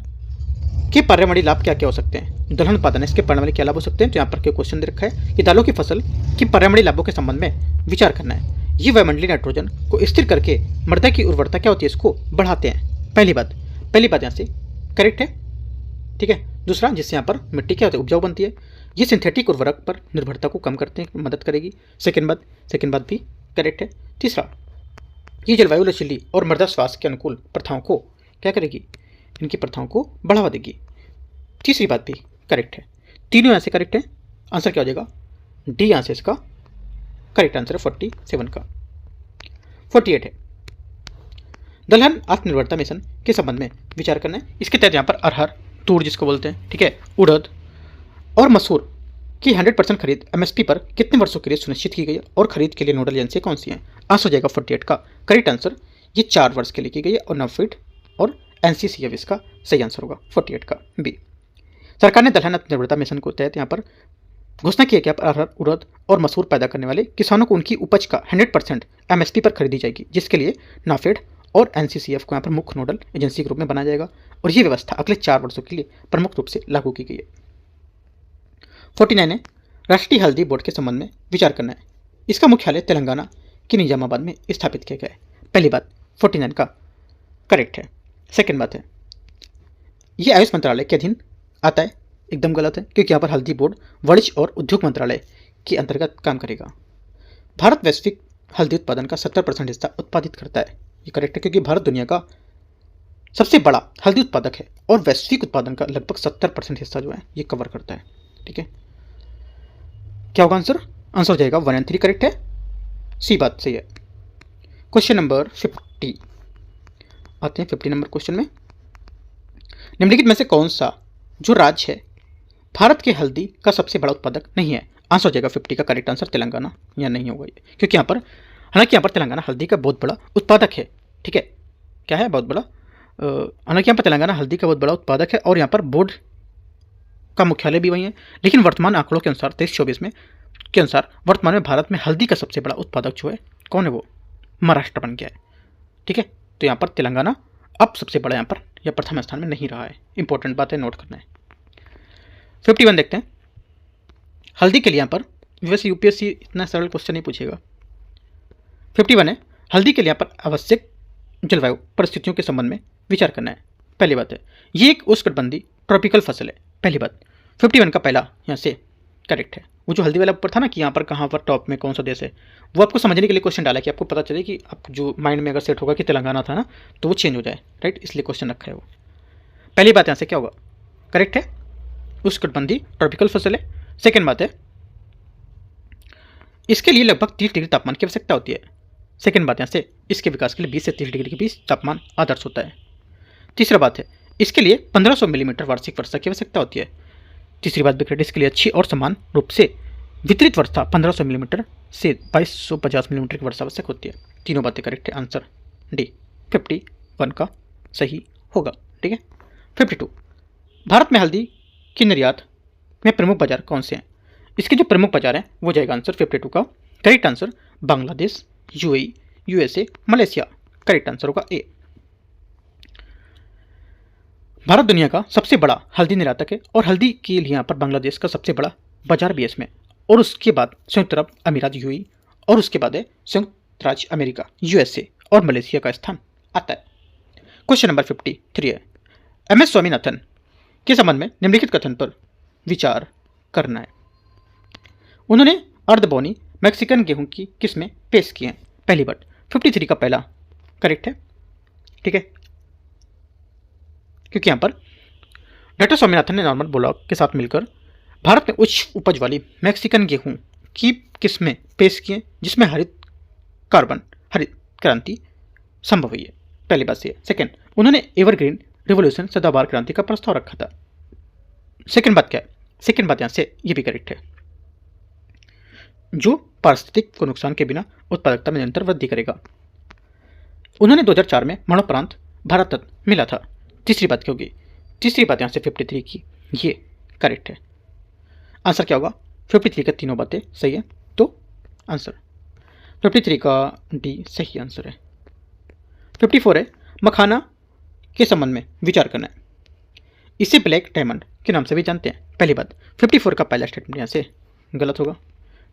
के पर्यावरणीय लाभ क्या क्या हो सकते हैं। दलहन उत्पादन इसके पर्यावरणीय क्या लाभ हो सकते हैं, तो यहाँ पर क्या क्वेश्चन दे रखा है कि दालों की फसल की पर्यावरणीय लाभों के संबंध में विचार करना है। ये वायुमंडलीय नाइट्रोजन को स्थिर करके मृदा की उर्वरता क्या होती है इसको बढ़ाते हैं। पहली बात यहाँ से करेक्ट है। ठीक है, दूसरा जिससे यहाँ पर मिट्टी क्या होती है उपजाऊ बनती है। ये सिंथेटिक उर्वरक पर निर्भरता को कम करते हैं, मदद करेगी। सेकेंड बात भी करेक्ट है। तीसरा, ये जलवायु लचीली और मृदा स्वास्थ्य के अनुकूल प्रथाओं को क्या करेगी, इनकी प्रथाओं को बढ़ावा देगी। तीसरी बात भी करेक्ट है, तीनों यहाँ से करेक्ट है। आंसर क्या हो जाएगा, डी यहाँ से इसका करेक्ट आंसर है 47 का। 48 है, दलहन आत्मनिर्भरता मिशन के संबंध में विचार करना है। इसके तहत यहाँ पर अरहर, तूर जिसको बोलते हैं, ठीक है, उड़द और मसूर की 100% खरीद एमएसपी पर कितने वर्षों के लिए सुनिश्चित की गई है और खरीद के लिए नोडल एजेंसियाँ कौन सी हैं। आंसर हो जाएगा 48 का करेक्ट आंसर, ये 4 वर्ष के लिए की गई है और नफीड और एनसीसीएफ इसका सही आंसर होगा 48 का बी। सरकार ने दलहन आत्मनिर्भरता मिशन को तहत यहाँ पर घोषणा की है कि आप अरहर, उड़द और मसूर पैदा करने वाले किसानों को उनकी उपज का 100% एमएसपी पर खरीदी जाएगी, जिसके लिए नाफेड और एनसीसीएफ को यहाँ पर मुख्य नोडल एजेंसी के रूप में बनाया जाएगा और ये व्यवस्था अगले 4 वर्षों के लिए प्रमुख रूप से लागू की गई है। 49 है, राष्ट्रीय हल्दी बोर्ड के संबंध में विचार करना है। इसका मुख्यालय तेलंगाना के निजामाबाद में स्थापित किया गया है। पहली बात 49 का करेक्ट है। सेकेंड बात है, ये आयुष मंत्रालय के अधीन आता है, एकदम गलत है, क्योंकि यहाँ पर हल्दी बोर्ड वाणिज्य और उद्योग मंत्रालय के अंतर्गत काम करेगा। भारत वैश्विक हल्दी उत्पादन का 70% हिस्सा उत्पादित करता है, ये करेक्ट है, क्योंकि भारत दुनिया का सबसे बड़ा हल्दी उत्पादक है और वैश्विक उत्पादन का लगभग 70% हिस्सा जो है ये कवर करता है। ठीक है, क्या होगा आंसर, आंसर हो जाएगा 1 और 3 करेक्ट है, सी बात सही है। क्वेश्चन नंबर 50 आते हैं। 50 नंबर क्वेश्चन में निम्नलिखित में से कौन सा जो राज्य है भारत के हल्दी का सबसे बड़ा उत्पादक नहीं है। आंसर हो जाएगा 50 का करेक्ट आंसर तेलंगाना, या नहीं होगा ये, क्योंकि यहाँ पर हालांकि यहाँ पर तेलंगाना हल्दी का बहुत बड़ा उत्पादक है। ठीक है, क्या है बहुत बड़ा, हालांकि यहाँ पर तेलंगाना हल्दी का बहुत बड़ा उत्पादक है और यहाँ पर बोर्ड का मुख्यालय भी वही है, लेकिन वर्तमान आंकड़ों के अनुसार 23-24 में के अनुसार वर्तमान में भारत में हल्दी का सबसे बड़ा उत्पादक जो है कौन है, वो महाराष्ट्र बन गया है। ठीक है, तो यहाँ पर तेलंगाना अब सबसे बड़ा यहाँ पर या प्रथम स्थान में नहीं रहा है। इंपॉर्टेंट बात है, नोट करना है। 51 देखते हैं, हल्दी के लिए यहाँ पर वैसे यूपीएससी इतना सरल क्वेश्चन नहीं पूछेगा। 51 है, हल्दी के लिए यहाँ पर आवश्यक जलवायु परिस्थितियों के संबंध में विचार करना है। पहली बात है, ये एक उष्णकटिबंधीय ट्रॉपिकल फसल है, पहली बात। 51 का पहला यहाँ से करेक्ट है। वो जो हल्दी वाला ऊपर था ना कि यहाँ पर कहाँ पर टॉप में कौन सा देश है, वो आपको समझने के लिए क्वेश्चन डाला कि आपको पता चले कि आपको जो माइंड में अगर सेट होगा कि तेलंगाना था ना तो वो चेंज हो जाए, राइट, इसलिए क्वेश्चन रखा है वो। पहली बात यहाँ से क्या होगा, करेक्ट है, उष्णकटिबंधीय ट्रॉपिकल फसल है। सेकेंड बात है, इसके लिए लगभग 30 डिग्री तापमान की आवश्यकता होती है। सेकेंड बात यहाँ से, इसके विकास के लिए 20 से 30 डिग्री के बीच तापमान आदर्श होता है। तीसरा बात है, इसके लिए 1500 मिलीमीटर वार्षिक वर्षा की आवश्यकता होती है। तीसरी बात भी इसके लिए अच्छी और समान रूप से वितरित वर्षा 1500 मिलीमीटर से 2250 मिलीमीटर की वर्षा आवश्यक होती है। तीनों बातें करेक्ट है, आंसर डी 51 का सही होगा, ठीक है। 52, भारत में हल्दी की निर्यात में प्रमुख बाजार कौन से हैं? इसके जो प्रमुख बाजार हैं वो जाएगा आंसर 52 का correct answer Bangladesh, UAE, USA, Malaysia. Correct answer होगा ए। भारत दुनिया का सबसे बड़ा हल्दी निर्यातक है और हल्दी के लिए यहाँ पर बांग्लादेश का सबसे बड़ा बाजार भी है इसमें, और उसके बाद संयुक्त अरब अमीरात यूएई, और उसके बाद है संयुक्त राज्य अमेरिका यूएसए, और मलेशिया का स्थान आता है। क्वेश्चन नंबर 53 है, एम एस स्वामीनाथन के संबंध में निम्नलिखित कथन पर विचार करना है। उन्होंने अर्धबोनी मैक्सिकन गेहूं की किस्में पेश की हैं। पहली बात 53 का पहला करेक्ट है, ठीक है, क्योंकि यहां पर डॉक्टर स्वामीनाथन ने नॉर्मल ब्लॉक के साथ मिलकर भारत में उच्च उपज वाली मैक्सिकन गेहूं की किस्में पेश की हैं जिसमें हरित क्रांति संभव हुई है। पहली बात से। सेकेंड, उन्होंने एवरग्रीन रिवोल्यूशन सदाबहार क्रांति का प्रस्ताव रखा था। सेकेंड बात क्या है, सेकेंड बात यहां से ये भी करेक्ट है, जो पारिस्थितिक को नुकसान के बिना उत्पादकता में निरंतर वृद्धि करेगा। उन्होंने 2004 में मरणोपरांत भारत रत्न मिला था। तीसरी बात क्या होगी, तीसरी बात यहां से 53 की ये करेक्ट है। आंसर क्या होगा, 53 का तीनों बातें सही है, तो आंसर 53 का डी सही आंसर है। 54 है, मखाना के संबंध में विचार करना है। इसे ब्लैक डायमंड के नाम से भी जानते हैं। पहली बात 54 का पहला स्टेटमेंट यहाँ से गलत होगा,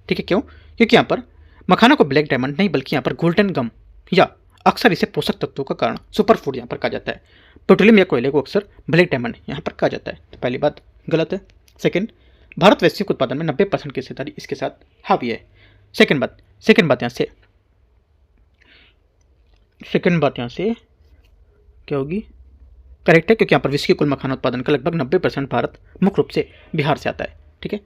ठीक है, क्यों, क्योंकि यहाँ पर मखाना को ब्लैक डायमंड नहीं बल्कि यहाँ पर गोल्डन गम या अक्सर इसे पोषक तत्वों का कारण सुपर फूड यहाँ पर कहा जाता है। पेट्रोलियम या कोयले को अक्सर ब्लैक डायमंड यहाँ पर कहा जाता है, तो पहली बात गलत है। सेकंड, भारत वैश्विक उत्पादन में 90% की हिस्सेदारी इसके साथ हावी है। सेकंड बात यहाँ से क्या होगी, करेक्ट है, क्योंकि यहाँ पर विश्व के कुल मखाना उत्पादन का लगभग 90% भारत मुख्य रूप से बिहार से आता है, ठीक है।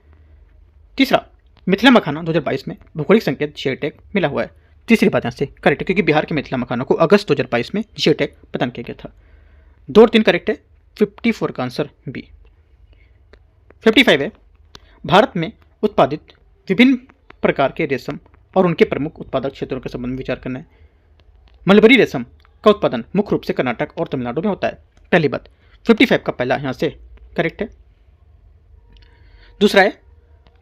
तीसरा, मिथिला मखाना 2022 में भौगोलिक संकेत जीआई टैग मिला हुआ है। तीसरी बात यहाँ से करेक्ट है, क्योंकि बिहार के मिथिला मखाना को अगस्त 2022 में जीआई टैग प्रदान किया गया था। 2 और 3 करेक्ट है, 54 का आंसर बी। 55 है, भारत में उत्पादित विभिन्न प्रकार के रेशम और उनके प्रमुख उत्पादक क्षेत्रों के संबंध में विचार करना है। मलबरी रेशम का उत्पादन मुख्य रूप से कर्नाटक और तमिलनाडु में होता है। पहली बात 55 का पहला यहाँ से करेक्ट है। दूसरा है,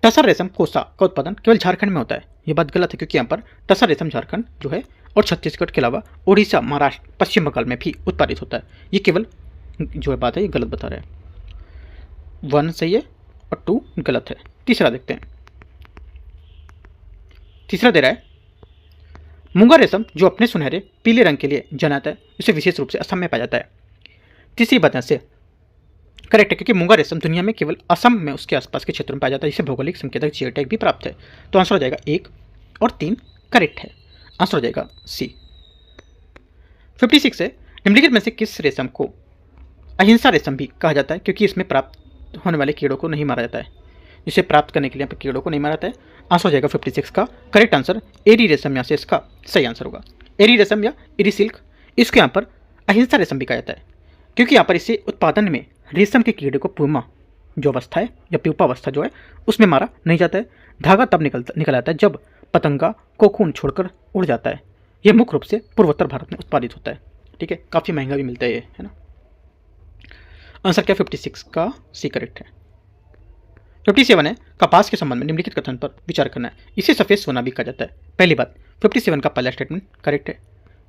टसर रेशम कोसा का उत्पादन केवल झारखंड में होता है। ये बात गलत है, क्योंकि यहाँ पर टसर रेशम झारखंड जो है और छत्तीसगढ़ के अलावा उड़ीसा, महाराष्ट्र, पश्चिम बंगाल में भी उत्पादित होता है। ये केवल जो है बात है ये गलत बता रहा है। 1 सही है और 2 गलत है। तीसरा देखते हैं, तीसरा दे रहा है, मूंगा रेशम जो अपने सुनहरे पीले रंग के लिए जाना जाता है, इसे विशेष रूप से असम में पाया जाता है। तीसरी बात से करेक्ट है, क्योंकि मूंगा रेशम दुनिया में केवल असम में उसके आसपास के क्षेत्रों में पाया जाता है, इसे भौगोलिक संकेतक जीआई टैग भी प्राप्त है। तो आंसर हो जाएगा 1 और 3 करेक्ट है, आंसर हो जाएगा सी। 56 है, निम्नलिखित में से किस रेशम को अहिंसा रेशम भी कहा जाता है, क्योंकि इसमें प्राप्त होने वाले कीड़ों को नहीं मारा जाता है, इसे प्राप्त करने के लिए कीड़ों को नहीं मारा जाता है। आंसर हो जाएगा 56 का करेक्ट आंसर एरी रेशम, यहाँ से इसका सही आंसर होगा। एरी रेशम या एरी सिल्क, इसको यहाँ पर अहिंसा रेशम भी कहा जाता है, क्योंकि यहाँ पर इसे उत्पादन में रेशम के कीड़े को प्यूमा जो अवस्था है या प्यूपा अवस्था जो है उसमें मारा नहीं जाता है। धागा तब निकल आता है जब पतंगा कोकून छोड़कर उड़ जाता है। यह मुख्य रूप से पूर्वोत्तर भारत में उत्पादित होता है, ठीक है, काफ़ी महंगा भी मिलता है ये, है ना। आंसर क्या 56 का सी करेक्ट है। 57 है, कपास के संबंध में निम्नलिखित कथन पर विचार करना है। इसे सफ़ेद सोना भी कहा जाता है। पहली बात 57 का पहला स्टेटमेंट करेक्ट है,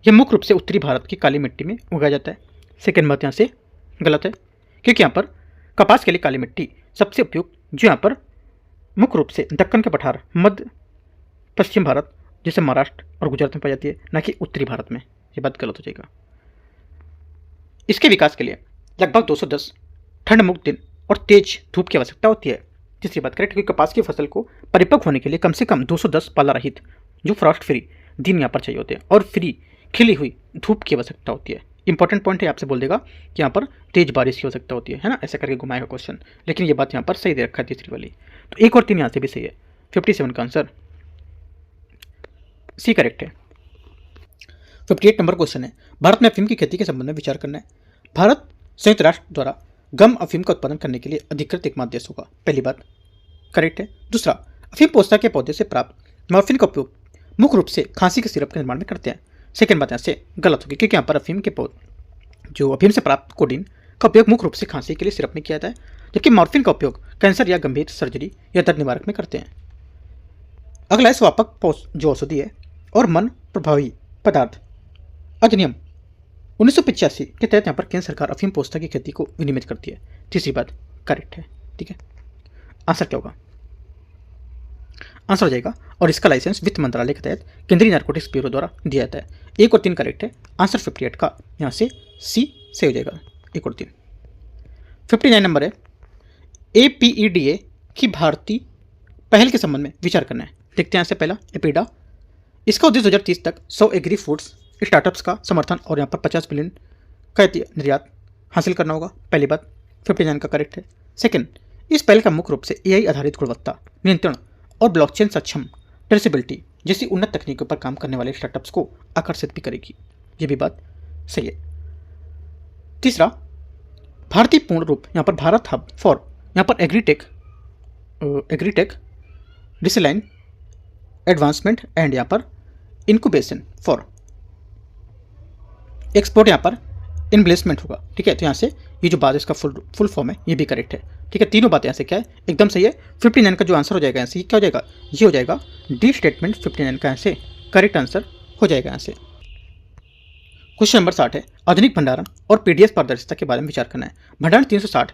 यह मुख्य रूप से उत्तरी भारत की काली मिट्टी में उगाया जाता है। सेकेंड बात यहाँ से गलत है, क्योंकि यहाँ पर कपास के लिए काली मिट्टी सबसे उपयुक्त जो यहाँ पर मुख्य रूप से दक्कन के पठार, मध्य पश्चिम भारत जैसे महाराष्ट्र और गुजरात में पाई जाती है, न कि उत्तरी भारत में। ये बात गलत हो जाएगा। इसके विकास के लिए लगभग 210 ठंड मुक्त दिन और तेज धूप की आवश्यकता होती है। तीसरी बात करेक्ट, क्योंकि कपास की फसल को परिपक्व होने के लिए कम से कम 210 पाला रहित जो फ्रॉस्ट फ्री दिन यहाँ पर चाहिए होते हैं और फ्री खिली हुई धूप की आवश्यकता होती है। इंपॉर्टेंट पॉइंट है, आपसे बोल देगा कि यहाँ पर तेज बारिश की आवश्यकता होती है ना, ऐसा करके घुमाएगा क्वेश्चन, लेकिन ये बात यहाँ पर सही दे रखा है तीसरी वाली। तो 1 और 3 यहाँ से भी सही है। 57 का आंसर सी करेक्ट है। 58 नंबर क्वेश्चन है, भारत में अफीम की खेती के संबंध में विचार करना है। भारत संयुक्त राष्ट्र द्वारा गम अफीम का उत्पादन करने के लिए अधिकृत एकमात्र देश होगा। पहली बात करेक्ट है। दूसरा, अफीम पोस्ता के पौधे से प्राप्त मॉर्फिन का उपयोग मुख्य रूप से खांसी के सिरप के निर्माण में करते हैं। सेकेंड बात यहाँ से गलत होगी, क्योंकि यहाँ पर अफीम के जो अफीम से प्राप्त कोडीन का उपयोग मुख्य रूप से खांसी के लिए सिरप में किया जाता है, जबकि मॉर्फिन का उपयोग कैंसर या गंभीर सर्जरी या दर्द निवारक में करते हैं। अगला है स्वापक जो औषधि है और मन प्रभावी पदार्थ अधिनियम 1985 के तहत यहाँ पर केंद्र सरकार अफीम पोस्ता की खेती को विनियमित करती है। तीसरी बात करेक्ट है। ठीक है, आंसर क्या होगा? आंसर हो जाएगा, और इसका लाइसेंस वित्त मंत्रालय के तहत केंद्रीय नारकोटिक्स ब्यूरो द्वारा दिया जाता है। 1 और 3 करेक्ट है। आंसर 58 का यहाँ से सी से हो जाएगा, 1 और 3। 59 नंबर है, APEDA की भारतीय पहल के संबंध में विचार करना है। देखते हैं यहाँ से पहला एपीडा। इसका उद्देश्य 2030 तक 100 एग्री फूड्स स्टार्टअप्स का समर्थन और यहाँ पर 50 बिलियन का निर्यात हासिल करना होगा। पहली बात 59 का करेक्ट है। सेकंड, इस पहल का मुख्य रूप से AI आधारित गुणवत्ता नियंत्रण और ब्लॉकचेन सक्षम ट्रेसेबिलिटी जैसी उन्नत तकनीकों पर काम करने वाले स्टार्टअप्स को आकर्षित भी करेगी। ये भी बात सही है। तीसरा, भारतीय पूर्ण रूप यहाँ पर भारत हब फॉर यहाँ पर एग्रीटेक डिसलाइन एडवांसमेंट एंड यहाँ पर इनक्यूबेशन फॉर एक्सपोर्ट यहाँ पर इन्वेस्टमेंट होगा। ठीक है, तो यहाँ से ये जो बात इसका फुल फॉर्म है ये भी करेक्ट है। ठीक है, तीनों बातें यहाँ से क्या है एकदम सही है। 59 का जो आंसर हो जाएगा यहाँ से क्या हो जाएगा? ये हो जाएगा डी स्टेटमेंट। 59 का यहाँ से करेक्ट आंसर हो जाएगा यहाँ से। क्वेश्चन नंबर 60 है, आधुनिक भंडारण और पीडीएस पारदर्शिता के बारे में विचार करना है। भंडारण 360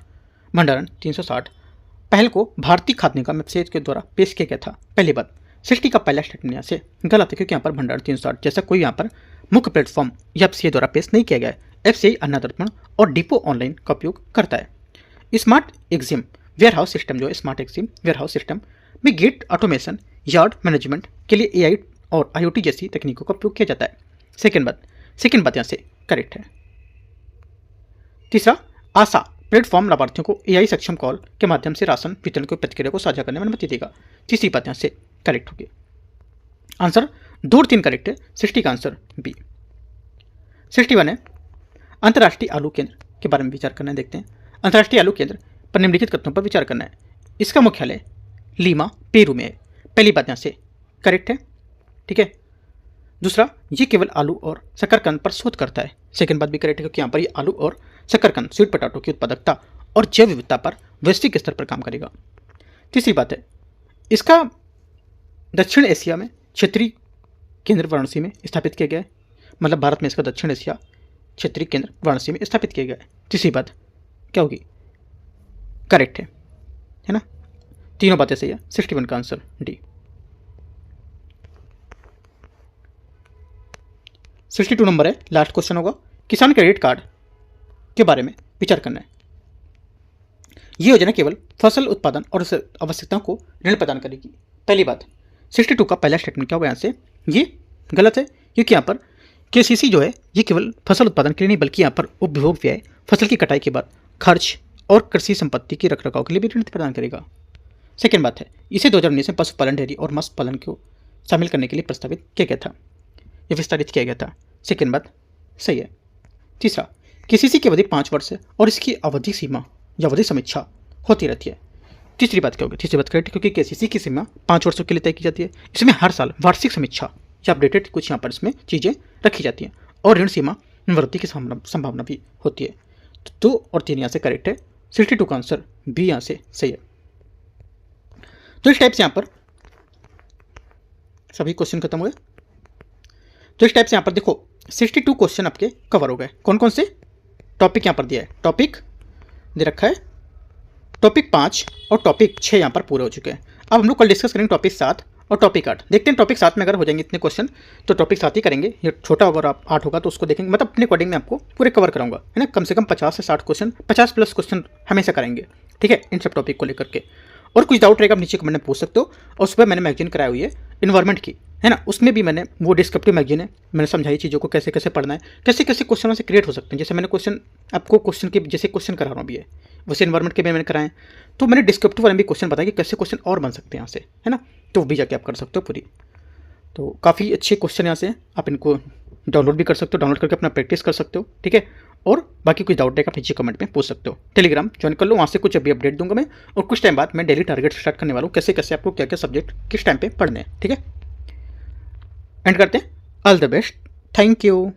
पहल को भारतीय खाद्य निगम वेबसाइट के द्वारा पेश किया गया था। पहली बात, सृष्टि का पहला स्टेटमेंट यहाँ से गलत है, क्योंकि यहाँ पर भंडारण 360 जैसा कोई यहाँ पर मुख्य प्लेटफॉर्म या FCI द्वारा पेश नहीं किया गया है। FCI अन्ना दर्पण और डिपो ऑनलाइन का उपयोग करता है। स्मार्ट एक्जिम वेयरहाउस सिस्टम जो है, स्मार्ट एक्जिम वेयरहाउस सिस्टम में गेट ऑटोमेशन यार्ड मैनेजमेंट के लिए AI और IoT जैसी तकनीकों का उपयोग किया जाता है। सेकेंड बात यहाँ से करेक्ट है। तीसरा, आशा प्लेटफॉर्म लाभार्थियों को AI सक्षम कॉल के माध्यम से राशन वितरण की प्रतिक्रिया को साझा करने में अनुमति देगा। तीसरी बात यहाँ से करेक्ट होगी। आंसर 2 और 3 करेक्ट है। 60 का आंसर बी। 61 है, अंतर्राष्ट्रीय आलू केंद्र के बारे में विचार करना है। देखते हैं, अंतर्राष्ट्रीय आलू केंद्र पर निम्नलिखित कथनों पर विचार करना है। इसका मुख्यालय लीमा पेरू में है। पहली बात यहाँ से करेक्ट है। ठीक है, दूसरा, ये केवल आलू और शकरकंद पर शोध करता है। सेकंड बात भी करेक्ट है, क्योंकि यहाँ पर ये आलू और शकरकंद स्वीट पोटैटो की उत्पादकता और जैव विविधता पर वैश्विक स्तर पर काम करेगा। तीसरी बात है, इसका दक्षिण एशिया में क्षेत्रीय केंद्र वाराणसी में स्थापित किया गया है। मतलब भारत में इसका दक्षिण एशिया क्षेत्रीय केंद्र वाराणसी में स्थापित किया गया है। तीसरी बात क्या होगी? करेक्ट है ना? तीनों बातें सही है। 61 का आंसर डी। 62 नंबर है, लास्ट क्वेश्चन होगा, किसान क्रेडिट कार्ड के बारे में विचार करना है। ये योजना केवल फसल उत्पादन और आवश्यकताओं को ऋण प्रदान करेगी। पहली बात, 62 का पहला स्टेटमेंट क्या हुआ यहाँ से? ये गलत है, क्योंकि यहाँ पर KCC जो है ये केवल फसल उत्पादन के लिए नहीं, बल्कि यहाँ पर उपभोग व्यय, फसल की कटाई के बाद खर्च और कृषि संपत्ति के रखरखाव के लिए भी ऋण प्रदान करेगा। सेकेंड बात है, इसे 2019 में पशुपालन, डेयरी और मत्स्य पालन को शामिल करने के लिए प्रस्तावित किया गया था या विस्तारित किया गया था। सेकेंड बात सही है। तीसरा, KCC की अवधि 5 वर्ष है और इसकी अवधि सीमा या अवधि समीक्षा होती रहती है। तीसरी बात क्या होगी? तीसरी बात करेक्ट, क्योंकि KCC की सीमा 5 वर्षों के लिए तय की जाती है। इसमें हर साल वार्षिक समीक्षा या अपडेटेड कुछ यहाँ पर इसमें चीज़ें रखी जाती हैं और ऋण सीमा वृद्धि की संभावना भी होती है। तो 2 और 3 यहाँ से करेक्ट है। 62 का आंसर बी यहाँ से सही है। तो इस टाइप से यहाँ पर सभी क्वेश्चन खत्म हुए। तो इस टाइप से यहाँ पर देखो 62 क्वेश्चन आपके कवर हो गए। कौन कौन से टॉपिक यहाँ पर दिया है? टॉपिक दे रखा है, टॉपिक 5 और टॉपिक 6 यहाँ पर पूरे हो चुके हैं। अब हम लोग कल डिस्कस करेंगे टॉपिक 7 और टॉपिक 8। देखते हैं टॉपिक 7 में अगर हो जाएंगे इतने क्वेश्चन तो टॉपिक 7 ही करेंगे, ये छोटा अगर आप 8 होगा तो उसको देखेंगे, मतलब अपने अकॉर्डिंग में आपको पूरे कवर कराऊंगा, है ना। कम से कम 50 से 60 क्वेश्चन, 50+ क्वेश्चन हमेशा करेंगे, ठीक है, इन सब टॉपिक को लेकर के। और कुछ डाउट रहेगा आप नीचे कमेंट में पूछ सकते हो। और उस पर मैंने मैगजीन कराई हुई है इन्वायरमेंट की, है ना, उसमें भी मैंने वो डिस्क्रिप्टिव मैगजीन है, मैंने समझाई चीज़ों को कैसे कैसे पढ़ना है, कैसे कैसे क्वेश्चनों से क्रिएट हो सकते हैं। जैसे मैंने क्वेश्चन आपको क्वेश्चन के जैसे क्वेश्चन करा रहा हूँ अभी है, वैसे इन्वायरमेंट के भी मैंने कराए, तो मैंने डिस्क्रिप्टिव वाले भी क्वेश्चन बताया कि कैसे क्वेश्चन और बन सकते हैं यहाँ से, है ना। तो वो भी जाके आप कर सकते हो पूरी। तो काफ़ी अच्छे क्वेश्चन यहाँ से, आप इनको डाउनलोड भी कर सकते हो, डाउनलोड करके अपना प्रैक्टिस कर सकते हो, ठीक है। और बाकी कुछ डाउट है आप नीचे कमेंट में पूछ सकते हो। टेलीग्राम ज्वाइन कर लो, वहाँ से कुछ अभी अपडेट दूंगा मैं। और कुछ टाइम बाद मैं डेली टारगेट स्टार्ट करने वाला हूँ, कैसे कैसे आपको क्या क्या सब्जेक्ट किस टाइम पे पढ़ने हैं, ठीक है। एंड करते हैं, all the best, thank you.